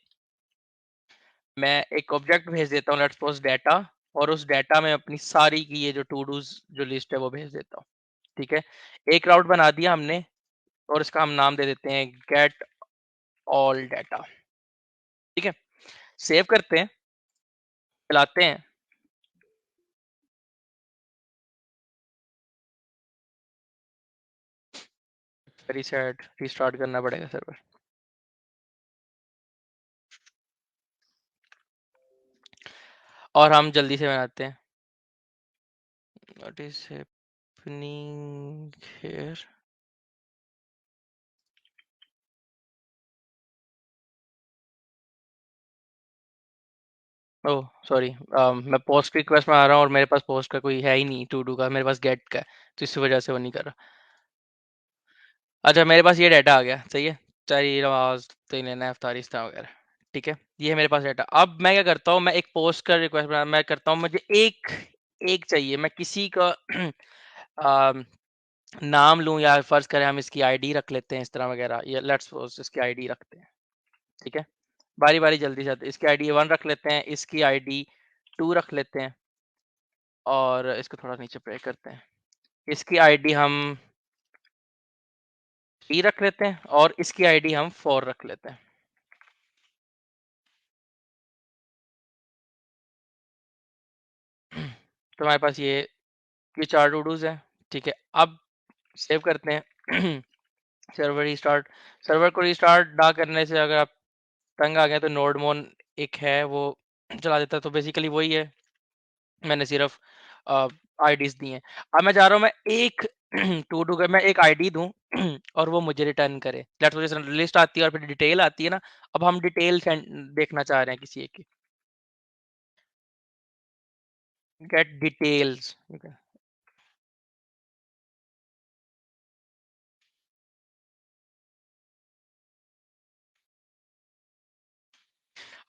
मैं एक ऑब्जेक्ट भेज देता हूँ, लेट्स सपोज डाटा, और उस डाटा में अपनी सारी की ये जो टू डूज जो लिस्ट है वो भेज देता हूँ। ठीक है, एक राउट बना दिया हमने और इसका हम नाम दे देते हैं गेट ऑल डाटा। ठीक है, सेव करते हैं, चलाते हैं। रीसेट रीस्टार्ट करना पड़ेगा सर्वर। और हम जल्दी से बनाते हैं। What is happening here. Oh sorry, मैं पोस्ट की रिक्वेस्ट में आ रहा हूँ और मेरे पास पोस्ट का कोई है ही नहीं, टू डू का मेरे पास गेट का है, तो इसी वजह से वो नहीं कर रहा। अच्छा, मेरे पास ये डाटा आ गया, सही है। चारी नवाज तीन अफ्तारिस्तान वगैरह। ठीक है, ये है मेरे पास डाटा। अब मैं क्या करता हूँ, मैं एक पोस्ट का रिक्वेस्ट बना, मैं करता हूँ मुझे एक एक चाहिए, मैं किसी का अम, नाम लूँ, या फर्ज करें हम इसकी आईडी रख लेते हैं इस तरह वगैरह, या लेट्स सपोज इसकी आईडी रखते हैं। ठीक है, बारी बारी जल्दी से इसकी आईडी 1 रख लेते हैं, इसकी आईडी 2 रख लेते हैं, और इसको थोड़ा नीचे पे करते हैं। इसकी आईडी हम 3 रख लेते हैं और इसकी आईडी हम 4 रख लेते हैं। तो हमारे पास ये 4 टू डूज हैं। ठीक है, अब सेव करते हैं। सर्वर रीस्टार्ट, सर्वर को रीस्टार्ट ना करने से अगर आप तंग आ गए तो नोडमोन एक है वो चला देता है, तो बेसिकली वही है, मैंने सिर्फ आईडीज दी हैं। अब मैं चाह रहा हूँ मैं एक टू डू का मैं एक आईडी दूं और वो मुझे रिटर्न करे। लेट्स सपोज लिस्ट आती है और फिर डिटेल आती है ना, अब हम डिटेल देखना चाह रहे हैं किसी एक की। Gate details.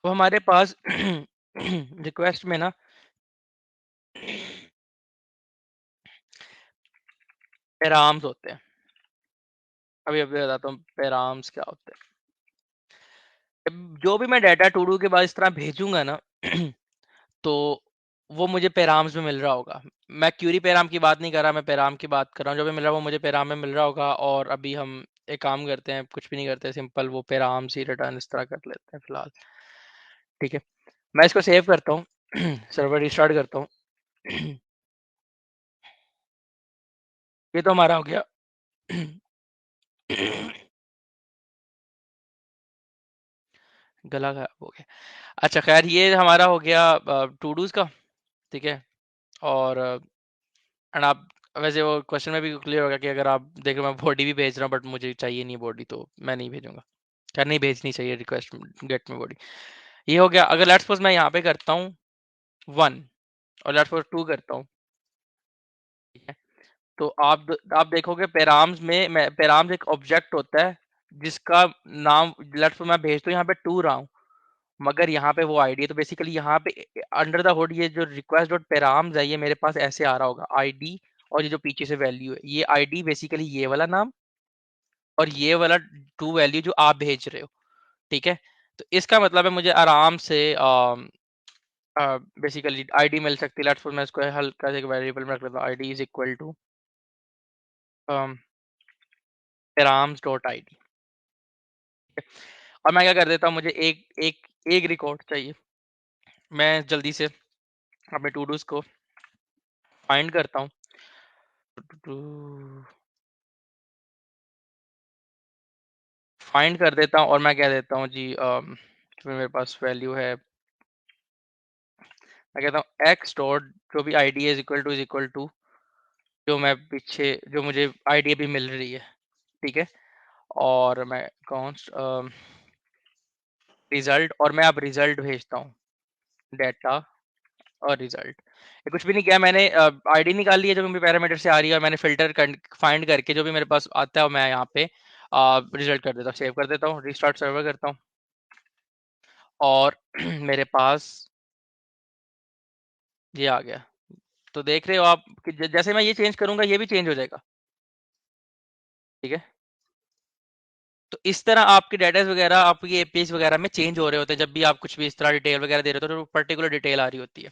अब हमारे पास रिक्वेस्ट में ना पैराम्स होते हैं। अभी अभी बताता हूँ पैराम्स क्या होते हैं। जो भी मैं डाटा टू डू के बाद इस तरह भेजूंगा ना तो वो मुझे पैराम्स में मिल रहा होगा। मैं क्यूरी पैराम की बात नहीं कर रहा, मैं पैराम की बात कर रहा हूँ। जो भी मिल रहा है वो मुझे पैराम में मिल रहा होगा। और अभी हम एक काम करते हैं, कुछ भी नहीं करते, सिंपल वो पैराम्स ही रिटर्न इस तरह कर लेते हैं फिलहाल। ठीक है, मैं इसको सेव करता हूँ। सर्वर रिस्टार्ट करता हूँ। ये तो हमारा हो गया। गला खराब हो गया। अच्छा खैर, ये हमारा हो गया टू डूज का। ठीक है, और एंड आप वैसे वो क्वेश्चन में भी क्लियर होगा कि अगर आप देखो मैं बॉडी भी भेज रहा हूँ बट मुझे चाहिए नहीं बॉडी, तो मैं नहीं भेजूंगा। क्या नहीं भेजनी चाहिए रिक्वेस्ट गेट में बॉडी। ये हो गया। अगर लेट्स सपोज मैं यहाँ पे करता हूँ 1 और लेट्स सपोज 2 करता हूँ, ठीक है, तो आप देखोगे पैराम्स में पैराम्स एक ऑब्जेक्ट होता है जिसका नाम लेट्स सपोज मैं भेज तो यहाँ पे 2 रहा हूँ, मगर यहाँ पे वो आईडी है। तो बेसिकली यहाँ पे अंडर द हुड ये जो रिक्वेस्ट डॉट पैराम्स है ये मेरे पास ऐसे आ रहा होगा आईडी, और ये जो पीछे से वैल्यू है ये आईडी बेसिकली ये वाला नाम और ये वाला टू वैल्यू जो आप भेज रहे हो। ठीक है, तो इसका मतलब है मुझे आराम से बेसिकली आईडी मिल सकती है। लेट्स सपोज मैं इसको हल्का से एक वेरिएबल में रख लेता हूँ, ID is equal to params dot ID. और मैं क्या कर देता हूँ, मुझे एक एक एक रिकॉर्ड चाहिए। मैं जल्दी से अपने टू डूज को फाइंड करता हूँ। फाइंड कर देता हूँ और मैं कह देता हूँ जी जो मेरे पास वैल्यू है, मैं कहता हूँ एक्स डॉट जो भी आईडी इज इक्वल टू जो मैं पीछे जो मुझे आईडी अभी मिल रही है। ठीक है, और मैं कॉन्स्ट रिजल्ट, और मैं अब रिजल्ट भेजता हूँ, डाटा और रिजल्ट। ये कुछ भी नहीं किया मैंने, आईडी निकाल ली है जो मेरे पैरामीटर से आ रही है और मैंने फिल्टर फाइंड करके जो भी मेरे पास आता है मैं यहाँ पे रिजल्ट कर देता हूँ, सेव कर देता हूँ, रिस्टार्ट सर्वर करता हूँ, और मेरे पास ये आ गया। तो देख रहे हो आप कि जैसे मैं ये चेंज करूंगा ये भी चेंज हो जाएगा। ठीक है, तो इस तरह आपके डाटा वगैरह आपकी एपीआई वगैरह में चेंज हो रहे होते हैं जब भी आप कुछ भी इस तरह डिटेल वगैरह दे रहे हो तो पर्टिकुलर डिटेल आ रही होती है।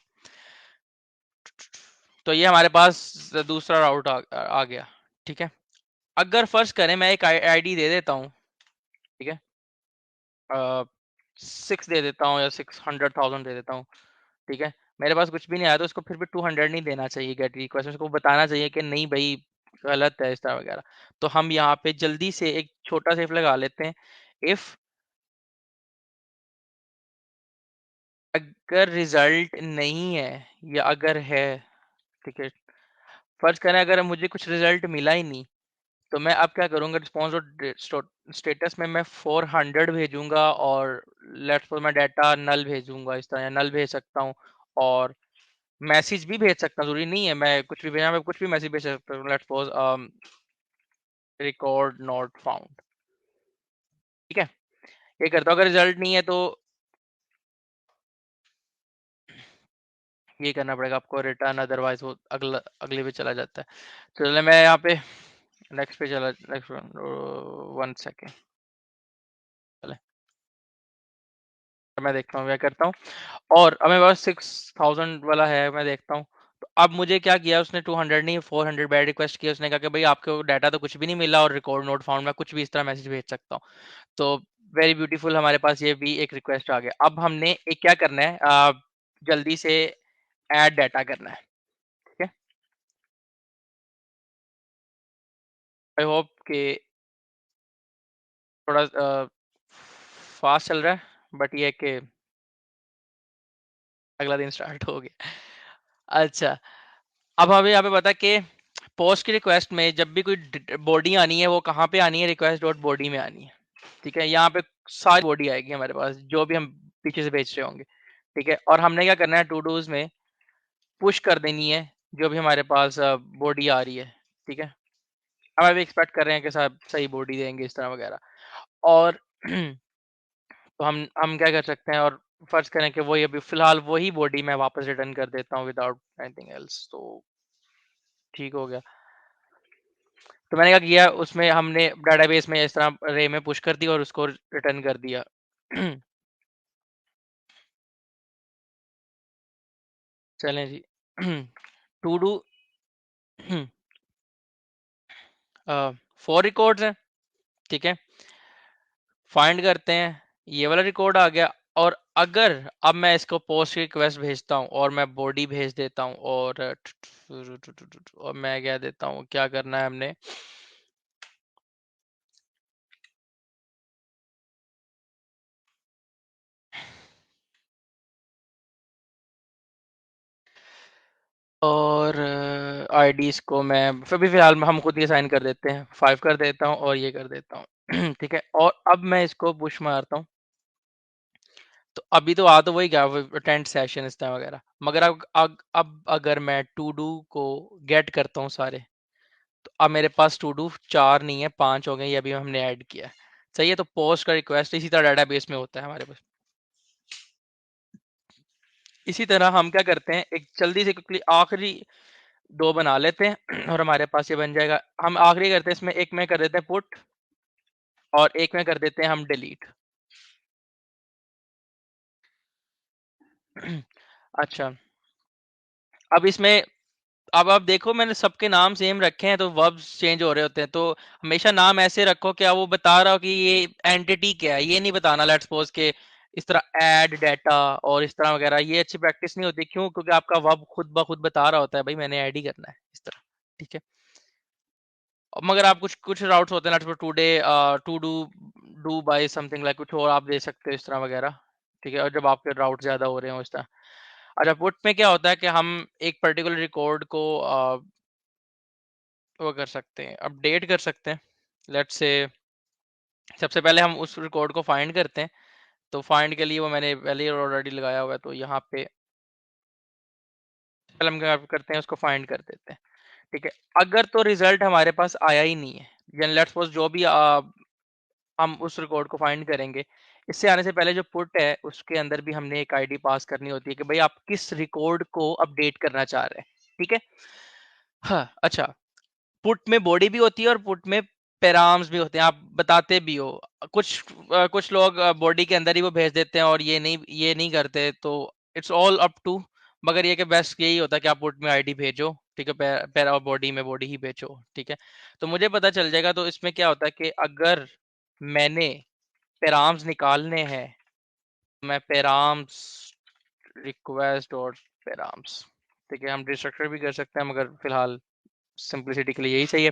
तो ये हमारे पास दूसरा राउट आ गया। ठीक है, अगर फर्ज करें मैं एक आईडी दे देता हूँ, ठीक है, 6 दे देता हूँ या 600,000 दे देता हूँ, ठीक है, मेरे पास कुछ भी नहीं आया तो उसको फिर भी 200 नहीं देना चाहिए गेट रिक्वेस्ट, उसको बताना चाहिए कि नहीं भाई गलत है इस तरह वगैरह। तो हम यहाँ पे जल्दी से एक छोटा सा इफ लगा लेते हैं। इफ अगर रिजल्ट नहीं है या अगर है, ठीक है, फर्ज करें अगर मुझे कुछ रिजल्ट मिला ही नहीं, तो मैं अब क्या करूंगा, रिस्पॉन्स और स्टेटस में मैं 400 भेजूंगा और लेट्स सपोज मैं डाटा नल भेजूंगा, इस तरह या नल भेज सकता हूँ। और मैसेज भी भेज सकता हूँ, जरूरी नहीं है मैं कुछ भी भेजना, मैं कुछ भी मैसेज भेज सकता हूँ, let's suppose record not found. ठीक है, ये करता हूँ। अगर रिजल्ट नहीं है तो ये करना पड़ेगा आपको रिटर्न, अदरवाइज वो अगले पे चला जाता है। तो चलिए मैं यहाँ पे नेक्स्ट पे चला, नेक्स्ट 1 सेकेंड, चले मैं देखता हूँ क्या करता हूँ। और अब मेरे पास 6000 वाला है, मैं देखता हूँ। तो अब मुझे क्या किया उसने, 200 नहीं 400 बैड रिक्वेस्ट किया, उसने कहा कि भाई आपको डाटा तो कुछ भी नहीं मिला और रिकॉर्ड नोट फाउंड, मैं कुछ भी इस तरह मैसेज भेज सकता हूँ। तो वेरी ब्यूटीफुल, हमारे पास ये भी एक रिक्वेस्ट आ गया। अब हमने एक क्या करना है, जल्दी से ऐड डाटा करना है। ठीक है, आई होप कि थोड़ा फास्ट चल रहा है, बट ये कि अगला दिन स्टार्ट हो गया। अच्छा, अब हमें यहाँ पे पता कि पोस्ट की रिक्वेस्ट में जब भी कोई बॉडी आनी है वो कहाँ पे आनी है, रिक्वेस्ट डॉट बॉडी में आनी है। ठीक है, यहाँ पे सारी बॉडी आएगी हमारे पास जो भी हम पीछे से भेज रहे होंगे। ठीक है, और हमने क्या करना है, टू डूज में पुश कर देनी है जो भी हमारे पास बॉडी आ रही है। ठीक है, हम अभी एक्सपेक्ट कर रहे हैं कि सब सही बॉडी देंगे इस तरह वगैरह। और तो हम क्या कर सकते हैं, और फर्ज करें कि वही अभी फिलहाल वही बॉडी मैं वापस रिटर्न कर देता हूँ विदाउट एनीथिंग एल्स, तो ठीक हो गया। तो मैंने क्या किया, उसमें हमने डाटाबेस में इस तरह रे में पुश कर दिया और उसको रिटर्न कर दिया। चलें जी। टू डू 4 रिकॉर्ड्स हैं। ठीक है, फाइंड करते हैं, ये वाला रिकॉर्ड आ गया। और अगर अब मैं इसको पोस्ट की रिक्वेस्ट भेजता हूँ और मैं बॉडी भेज देता हूँ और मैं क्या देता हूँ, क्या करना है हमने, और आईडीज को मैं फिर भी फिलहाल हम खुद ही साइन कर देते हैं, 5 कर देता हूँ और ये कर देता हूँ। ठीक है, और अब मैं इसको पुश मारता हूँ। तो अभी तो आ तो वही गया अटेंड सेशन इस तरह वगैरह, मगर अब अगर मैं टू डू को गेट करता हूँ सारे, तो अब मेरे पास टू डू 4 नहीं है 5 हो गए, ये अभी हमने ऐड किया है। सही है, तो पोस्ट का रिक्वेस्ट इसी तरह डाटाबेस में होता है हमारे पास। इसी तरह हम क्या करते हैं, एक जल्दी से क्विकली आखिरी 2 बना लेते हैं और हमारे पास ये बन जाएगा। हम आखिरी करते हैं इसमें, एक में कर देते हैं पुट और एक में कर देते हैं हम डिलीट। अच्छा, अब इसमें अब आप देखो मैंने सबके नाम सेम रखे हैं तो वर्ब्स चेंज हो रहे होते हैं, तो हमेशा नाम ऐसे रखो क्या वो बता रहा हो कि ये एंटिटी क्या है, ये नहीं बताना लेट्स सपोज के इस तरह ऐड डाटा और इस तरह वगैरह, ये अच्छी प्रैक्टिस नहीं होती। क्यों? क्योंकि आपका वर्ब खुद ब खुद बता रहा होता है भाई मैंने ऐड ही करना है इस तरह। ठीक है, मगर आप कुछ कुछ राउट्स होते हैं let's suppose today to do do by something like, कुछ और आप दे सकते हो इस तरह वगैरह। ठीक है, और जब आपके राउट ज्यादा हो रहे हो इस तरह। अच्छा, पुट में क्या होता है कि हम एक पर्टिकुलर रिकॉर्ड को वो कर सकते हैं, अपडेट कर सकते हैं। लेट्स से सबसे पहले हम उस रिकॉर्ड को फाइंड करते हैं। तो फाइंड के लिए वो मैंने पहले ही ऑलरेडी लगाया हुआ है, तो यहाँ पे पहले हम क्या करते हैं, उसको फाइंड कर देते हैं। ठीक है, अगर तो रिजल्ट हमारे पास आया ही नहीं है, यानी लेट्स सपोज जो भी हम उस रिकॉर्ड को फाइंड करेंगे, इससे आने से पहले जो पुट है उसके अंदर भी हमने एक आईडी पास करनी होती है कि भाई आप किस रिकॉर्ड को अपडेट करना चाह रहे हैं। ठीक है, हाँ अच्छा, पुट में बॉडी भी होती है और पुट में पैराम्स भी होते हैं, आप बताते भी हो। कुछ लोग बॉडी के अंदर ही वो भेज देते हैं और ये नहीं करते, तो इट्स ऑल अप टू। मगर ये कि बेस्ट यही होता है कि आप पुट में आईडी भेजो, ठीक है, पैरा और बॉडी में बॉडी ही भेजो, ठीक है। तो मुझे पता चल जाएगा। तो इसमें क्या होता है कि अगर मैंने पैराम्स निकालने हैं, मैं पैराम्स रिक्वेस्ट डॉट पैराम्स, ठीक है, हम डिस्ट्रक्टर भी कर सकते हैं मगर फिलहाल सिंपलिसिटी के लिए यही सही है।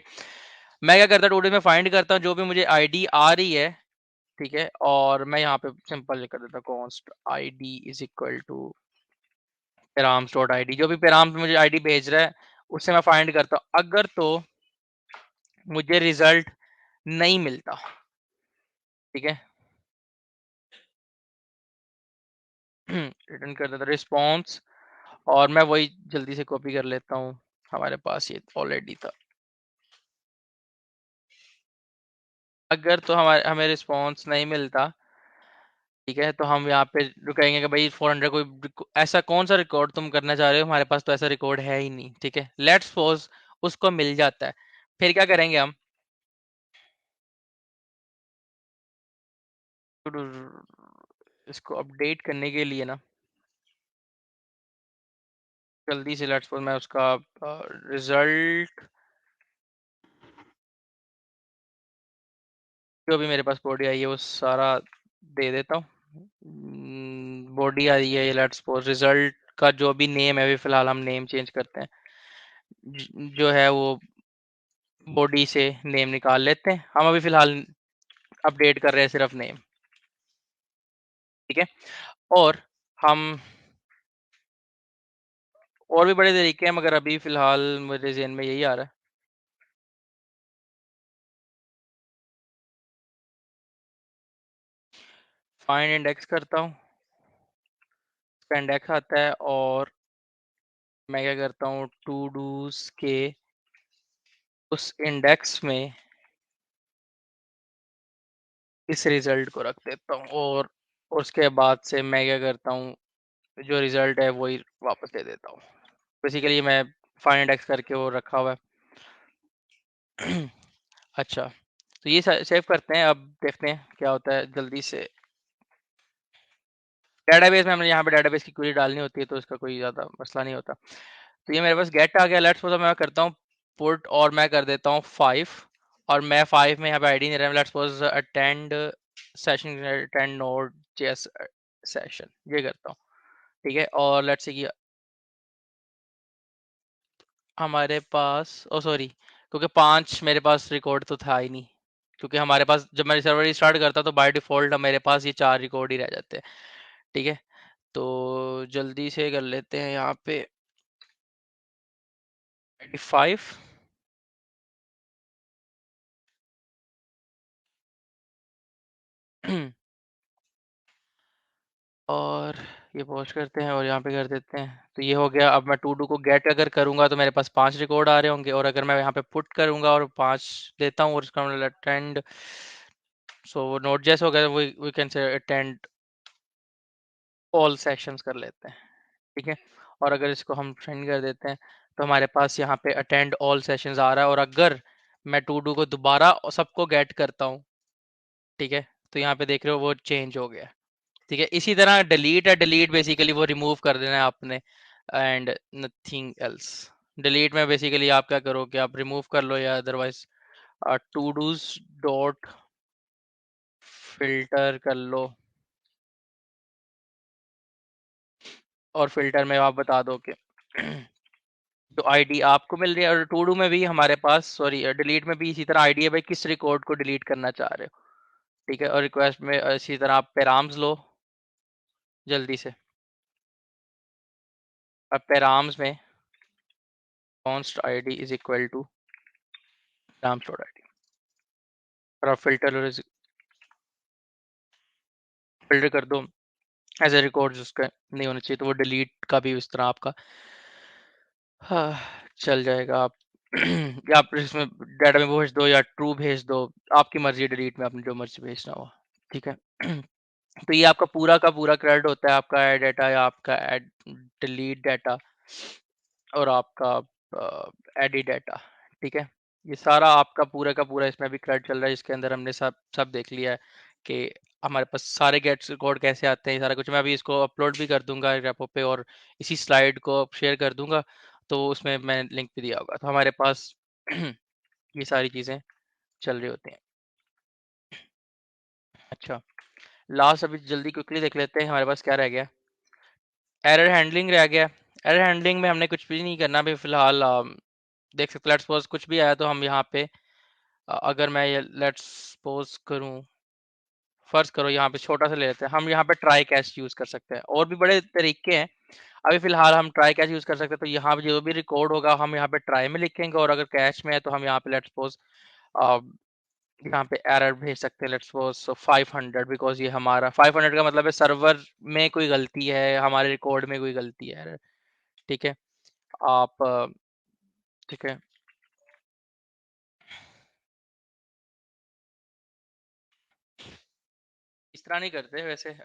मैं क्या करता हूँ, टूडे में फाइंड करता हूँ जो भी मुझे आईडी आ रही है, ठीक है, और मैं यहाँ पे सिंपल कर देता हूँ const ID is equal to params dot ID. जो भी पैराम्स मुझे आईडी भेज रहा है उससे मैं फाइंड करता हूँ। अगर तो मुझे रिजल्ट नहीं मिलता, ठीक है, रिटर्न कर देता रिस्पॉन्स, और मैं वही जल्दी से कॉपी कर लेता हूँ, हमारे पास ये ऑलरेडी था। अगर तो हमारे हमें रिस्पॉन्स नहीं मिलता, ठीक है, तो हम यहाँ पे रुकेंगे कि भाई 400 कोई ऐसा कौन सा रिकॉर्ड तुम करना चाह रहे हो, हमारे पास तो ऐसा रिकॉर्ड है ही नहीं, ठीक है। लेट्स सपोज उसको मिल जाता है, फिर क्या करेंगे हम, इसको अपडेट करने के लिए ना, जल्दी से लेट्स सपोज मैं उसका रिजल्ट जो भी मेरे पास बॉडी आई है वो सारा दे देता हूँ। बॉडी आई है ये, लेट्स सपोज रिजल्ट का जो भी नेम है, अभी फिलहाल हम नेम चेंज करते हैं, जो है वो बॉडी से नेम निकाल लेते हैं। हम अभी फिलहाल अपडेट कर रहे हैं सिर्फ नेम, ठीक है। और हम और भी बड़े तरीके हैं मगर अभी फिलहाल मेरे ज़हन में यही आ रहा है। फाइंड इंडेक्स करता हूँ, उसका इंडेक्स आता है, और मैं क्या करता हूँ, टू डूज के उस इंडेक्स में इस रिजल्ट को रख देता हूँ, और उसके बाद से मैं क्या करता हूँ, जो रिजल्ट है वही वापस दे देता हूँ। बेसिकली मैं फाइंड इंडेक्स करके वो रखा हुआ है। अच्छा, तो ये सेव करते हैं। अब देखते हैं क्या होता है जल्दी से। डेटाबेस में हमने यहाँ पे डेटाबेस की क्वेरी डालनी होती है तो इसका कोई ज़्यादा मसला नहीं होता। तो ये मेरे पास गेट आ गया। लेट्स सपोज मैं करता हूँ पुट, और मैं कर देता हूँ 5, और मैं 5 में यहाँ पे आईडी नहीं रहा। Let's suppose attend session, attend node JS session, ये करता हूँ, ठीक है। और लेट्स से कि हमारे पास, ओ सॉरी, क्योंकि 5 मेरे पास रिकॉर्ड तो था ही नहीं, क्योंकि हमारे पास जब मैं सर्वर स्टार्ट करता तो बाय डिफॉल्ट मेरे पास ये 4 रिकॉर्ड ही रह जाते हैं, ठीक है। तो जल्दी से कर लेते हैं यहाँ पे 5, और ये पोस्ट करते हैं और यहाँ पे कर देते हैं। तो ये हो गया। अब मैं टू डू को गेट अगर करूँगा तो मेरे पास 5 रिकॉर्ड आ रहे होंगे, और अगर मैं यहाँ पे पुट करूँगा और 5 देता हूँ और इसका मतलब अटेंड, सो वो नोट जैसे हो गया, we can say attend all sessions कर लेते हैं, ठीक है। और अगर इसको हम सेंड कर देते हैं तो हमारे पास यहाँ पे अटेंड ऑल सेशंस आ रहा है। और अगर मैं टू डू को दोबारा सबको गेट करता हूँ, ठीक है, तो यहाँ पे देख रहे हो वो चेंज हो गया, ठीक है। इसी तरह डिलीट है, डिलीट बेसिकली वो रिमूव कर देना है आपने, एंड नथिंग एल्स। डिलीट में बेसिकली आप क्या करोगे, आप रिमूव कर लो, या otherwise todos dot filter कर लो, और फिल्टर में आप बता दो कि जो आईडी आपको मिल रही है। और टू डू में भी हमारे पास, सॉरी डिलीट में भी इसी तरह आईडी है भाई, किस रिकॉर्ड को डिलीट करना चाह रहे हो, ठीक है। और रिक्वेस्ट में इसी तरह आप पैराम्स लो जल्दी से। अब पैराम्स में const ID is equal to params dot ID, और आप फिल्टर कर दो ऐसे रिकॉर्ड उसका नहीं होना चाहिए, तो वो डिलीट का भी उस तरह आपका हाँ, चल जाएगा। आप या आप इसमें डाटा में भेज दो या ट्रू भेज दो, आपकी मर्जी, डिलीट में आपने जो मर्जी भेजना हो, ठीक है। तो ये आपका पूरा का पूरा क्रेडिट होता है, आपका ऐड डाटा या आपका ऐड डिलीट डाटा, और आपका एडिट डाटा, ठीक है। ये सारा आपका पूरा का पूरा इसमें भी क्रेडिट चल रहा है, इसके अंदर हमने सब सब देख लिया है कि हमारे पास सारे गेट्स रिकॉर्ड कैसे आते हैं, ये सारा कुछ मैं अभी इसको अपलोड भी कर दूंगा रेपो पे, और इसी स्लाइड को शेयर कर दूंगा, तो उसमें मैंने लिंक भी दिया होगा, तो हमारे पास ये सारी चीज़ें चल रही होती हैं। अच्छा, लास्ट अभी जल्दी क्विकली देख लेते हैं हमारे पास क्या रह गया। एरर हैंडलिंग रह गया। एरर हैंडलिंग में हमने कुछ भी नहीं करना अभी फिलहाल। देख सकते लेट्स सपोज कुछ भी आया तो हम यहाँ पे अगर मैं ये लेट्स सपोज करूँ, फर्ज करो यहाँ पे छोटा सा ले लेते हैं, हम यहाँ पे ट्राई कैच यूज कर सकते हैं, और भी बड़े तरीके हैं। अभी फिलहाल हम ट्राई कैच यूज कर सकते हैं, तो यहाँ पे जो भी रिकॉर्ड होगा हम यहाँ पे ट्राई में लिखेंगे, और अगर कैच में है तो हम यहाँ पे लेट्स सपोज यहाँ पे एरर भेज सकते हैं, लेट्स सपोज 500, बिकॉज ये हमारा 500 का मतलब है सर्वर में कोई गलती है, हमारे रिकॉर्ड में कोई गलती है एरर। ठीक है। आप ठीक है। इस तरह नहीं करते वैसे,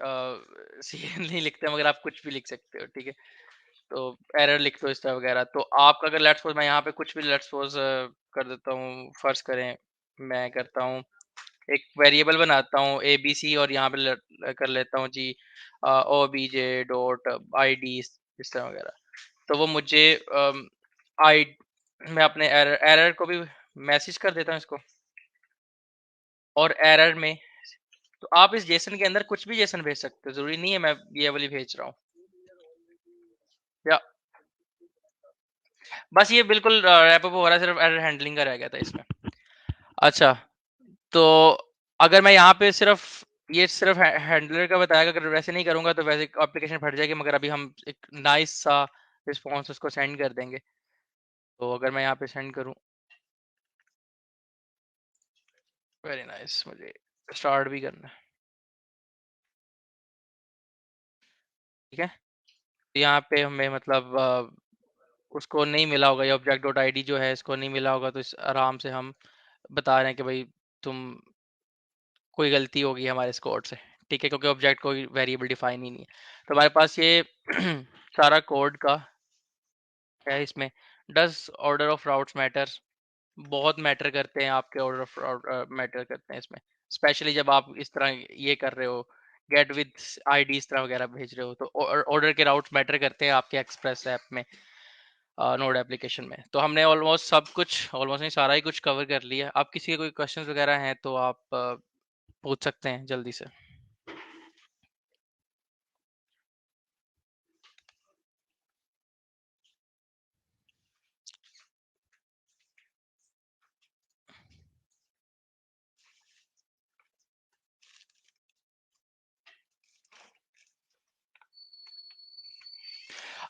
सीएन नहीं लिखते, मगर आप कुछ भी लिख सकते हो, ठीक है। तो एरर लिख दो इस तरह वगैरह, तो आप अगर लेट्स सपोज मैं यहाँ पे कुछ भी लेट्स सपोज कर देता हूँ, फर्ज करें मैं करता हूँ एक वेरिएबल बनाता हूँ ए बी सी, और यहाँ पे कर लेता हूँ G O B J dot I D इस तरह वगैरह, तो वो मुझे आई मैं अपने एरर को भी मैसेज कर देता हूँ इसको, और एरर में तो आप इस जेसन के अंदर कुछ भी जेसन भेज सकते हो, जरूरी नहीं है मैं ये वाली भेज रहा हूँ। या बस ये बिल्कुल रैप अप हो रहा है, सिर्फ एरर हैंडलिंग का रह गया था इसमें। अच्छा, तो अगर मैं यहाँ पे सिर्फ ये सिर्फ हैंडलर का बताया, अगर वैसे नहीं करूंगा तो वैसे एप्लीकेशन फट जाएगी, मगर अभी हम एक नाइस सा रिस्पॉन्स उसको सेंड कर देंगे। तो अगर मैं यहाँ पे सेंड करूँ, वेरी नाइस, मुझे स्टार्ट भी करना है। ठीक है, तो यहाँ पे हमें मतलब उसको नहीं मिला होगा, ये ऑब्जेक्ट डॉट आई डी जो है इसको नहीं मिला होगा, तो इस आराम से हम बता रहे हैं कि भाई तुम कोई गलती होगी हमारे कोड से। ठीक है, क्योंकि ऑब्जेक्ट कोई वेरिएबल डिफाइन ही नहीं है, तो हमारे पास ये सारा कोड का है इसमें। Does order of routes matter, बहुत मैटर करते हैं, आपके ऑर्डर ऑफ राउट मैटर करते हैं इसमें, स्पेशली जब आप इस तरह ये कर रहे हो, गेट विद आईडी इस तरह वगैरह भेज रहे हो, तो ऑर्डर के राउट्स मैटर करते हैं आपके एक्सप्रेस ऐप में, नोड एप्लीकेशन में। तो हमने ऑलमोस्ट सब कुछ, ऑलमोस्ट नहीं सारा ही कुछ कवर कर लिया। आप किसी के कोई क्वेश्चंस वगैरह हैं तो आप पूछ सकते हैं जल्दी से।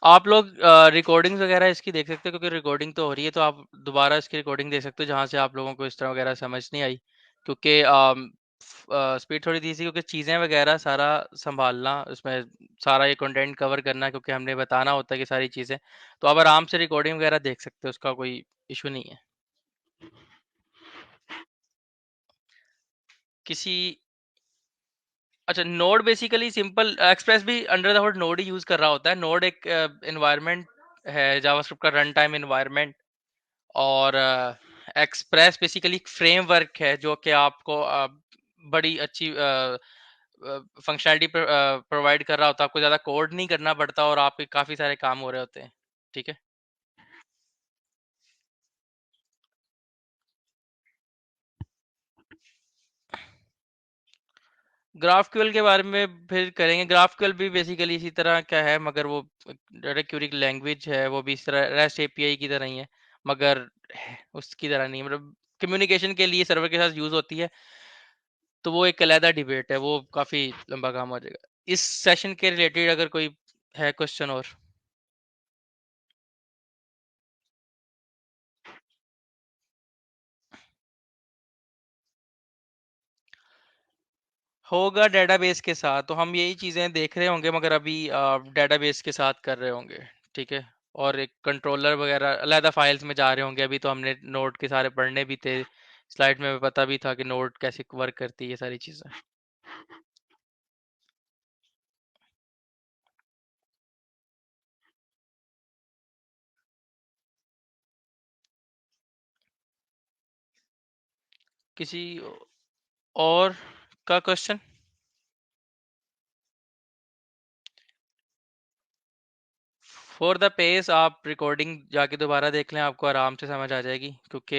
आप लोग रिकॉर्डिंग्स वगैरह इसकी देख सकते हो, क्योंकि रिकॉर्डिंग तो हो रही है, तो आप दोबारा इसकी रिकॉर्डिंग देख सकते हो जहाँ से आप लोगों को इस तरह वगैरह समझ नहीं आई, क्योंकि स्पीड थोड़ी दी थी, क्योंकि चीज़ें वगैरह सारा संभालना उसमें, सारा ये कंटेंट कवर करना, क्योंकि हमने बताना होता है कि सारी चीज़ें, तो आप आराम से रिकॉर्डिंग वगैरह देख सकते हो, उसका कोई इशू नहीं है। किसी अच्छा, नोड बेसिकली सिंपल एक्सप्रेस भी under the hood node he use कर रहा होता है। नोड एक एनवायरनमेंट है जावास्क्रिप्ट का, रन टाइम एनवायरनमेंट, और एक्सप्रेस बेसिकली एक फ्रेमवर्क है जो कि आपको बड़ी अच्छी फंक्शनैलिटी प्रोवाइड कर रहा होता है, आपको ज़्यादा कोड नहीं करना पड़ता, और आपके काफ़ी सारे काम हो रहे होते हैं। ठीक है। ग्राफक्यूएल के बारे में फिर करेंगे। ग्राफक्यूएल भी बेसिकली इसी तरह का है, मगर वो डाटा क्यूरी लैंग्वेज है, वो भी इस तरह रेस्ट एपीआई की तरह ही है, मगर उसकी तरह नहीं, मतलब कम्युनिकेशन के लिए सर्वर के साथ यूज होती है, तो वो एक अलहदा डिबेट है, वो काफी लंबा काम हो जाएगा। इस सेशन के रिलेटेड अगर कोई है क्वेश्चन और होगा डेटाबेस के साथ, तो हम यही चीजें देख रहे होंगे, मगर अभी डेटाबेस के साथ कर रहे होंगे। ठीक है, और एक कंट्रोलर वगैरह अलहदा फाइल्स में जा रहे होंगे। अभी तो हमने नोड के सारे पढ़ने भी थे, स्लाइड में पता भी था कि नोड कैसे वर्क करती है, ये सारी चीजें। किसी और का क्वेश्चन? फॉर द पेस आप रिकॉर्डिंग जाके दोबारा देख लें, आपको आराम से समझ आ जाएगी, क्योंकि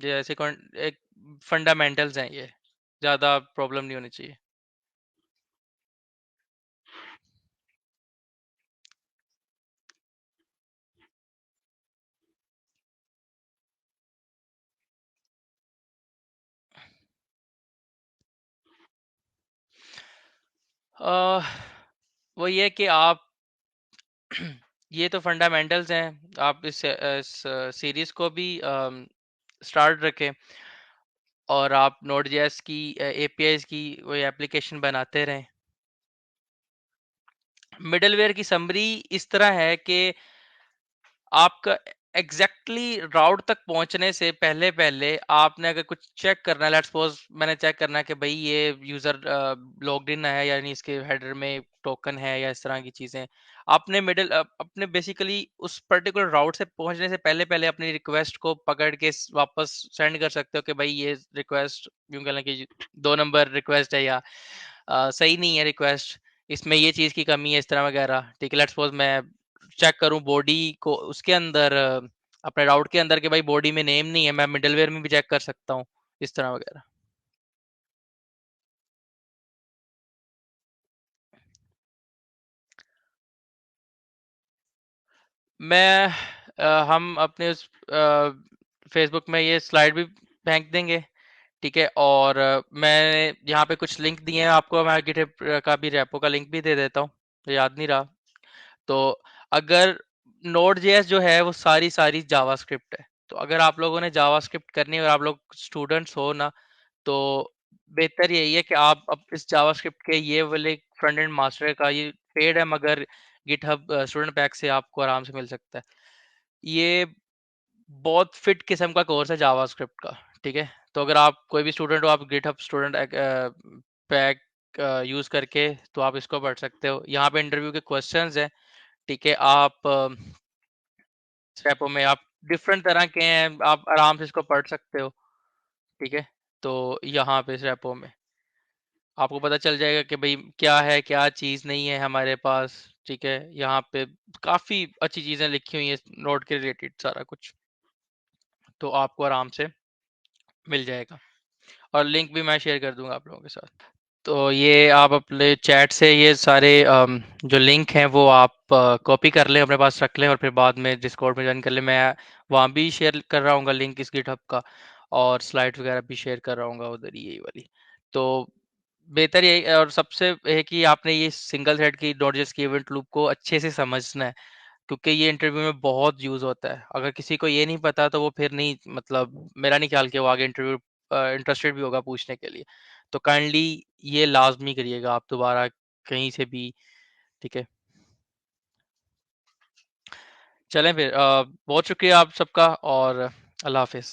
ये ऐसे एक फंडामेंटल्स हैं, ये ज़्यादा प्रॉब्लम नहीं होनी चाहिए। अ, वो ये कि आप ये तो फंडामेंटल्स हैं, आप इस सीरीज को भी स्टार्ट रखें, और आप नोड जेएस की एपीआईज की वो एप्लीकेशन बनाते रहें। मिडलवेयर की समरी इस तरह है कि आपका एग्जैक्टली राउट तक पहुंचने से पहले पहले आपने अगर कुछ चेक करना है, लेट्स सपोज मैंने चेक करना है कि भाई ये यूजर लॉग्ड इन है, यानी इसके हेडर में टोकन है या इस तरह की चीजें, आपने अपने बेसिकली उस पर्टिकुलर राउट से पहुंचने से पहले पहले अपनी रिक्वेस्ट को पकड़ के वापस सेंड कर सकते हो कि भाई ये रिक्वेस्ट यूं कहें कि 2 नंबर रिक्वेस्ट है, या सही नहीं है रिक्वेस्ट, इसमें ये चीज की कमी है, इस तरह वगैरह। ठीक है, लेट्स सपोज मैं चेक करूं बॉडी को उसके अंदर, अपने राउट के अंदर, के भाई बॉडी में नेम नहीं है, मैं मिडलवेयर में भी चेक कर सकता हूँ, इस तरह वगैरह। मैं हम अपने उस फेसबुक में ये स्लाइड भी फेंक देंगे। ठीक है, और मैं यहाँ पे कुछ लिंक दिए हैं आपको, मैं गिटहब का भी रेपो का लिंक भी दे देता हूँ, तो याद नहीं रहा तो। अगर नोड जेएस जो है वो सारी सारी जावास्क्रिप्ट है, तो अगर आप लोगों ने जावास्क्रिप्ट करनी है और आप लोग स्टूडेंट्स हो ना, तो बेहतर यही है कि आप अब इस जावास्क्रिप्ट के ये वाले फ्रंट एंड मास्टर का ये पेड है, मगर गिटहब स्टूडेंट पैक से आपको आराम से मिल सकता है। ये बहुत फिट किस्म का कोर्स है जावास्क्रिप्ट का। ठीक है, तो अगर आप कोई भी स्टूडेंट हो, आप गिटहब स्टूडेंट पैक यूज करके तो आप इसको पढ़ सकते हो। यहाँ पे इंटरव्यू के क्वेश्चंस हैं। ठीक है, आप स्टेपों में आप डिफरेंट तरह के हैं, आप आराम से इसको पढ़ सकते हो। ठीक है, तो यहाँ पे स्टेपों में आपको पता चल जाएगा कि भाई क्या है, क्या चीज़ नहीं है हमारे पास। ठीक है, यहाँ पे काफ़ी अच्छी चीज़ें लिखी हुई हैं नोट के रिलेटेड, सारा कुछ तो आपको आराम से मिल जाएगा, और लिंक भी मैं शेयर कर दूंगा आप लोगों के साथ। तो ये आप अपने चैट से ये सारे जो लिंक हैं वो आप कॉपी कर लें, अपने पास रख लें, और फिर बाद में डिस्कॉर्ड में ज्वाइन कर लें। मैं वहाँ भी शेयर कर रहा हूँ लिंक इस गिटहब का, और स्लाइड वगैरह भी शेयर कर रहा हूँ उधर ही, यही वाली। तो बेहतर यही, और सबसे है कि आपने ये सिंगल थ्रेड की डॉट जेएस की इवेंट लूप को अच्छे से समझना है, क्योंकि ये इंटरव्यू में बहुत यूज होता है। अगर किसी को ये नहीं पता तो वो फिर नहीं, मतलब मेरा नहीं ख्याल कि वो आगे इंटरव्यू इंटरेस्टेड भी होगा पूछने के लिए। तो काइंडली ये लाजमी करिएगा आप दोबारा कहीं से भी। ठीक है, चलें फिर, बहुत शुक्रिया आप सबका, और अल्लाह हाफिज।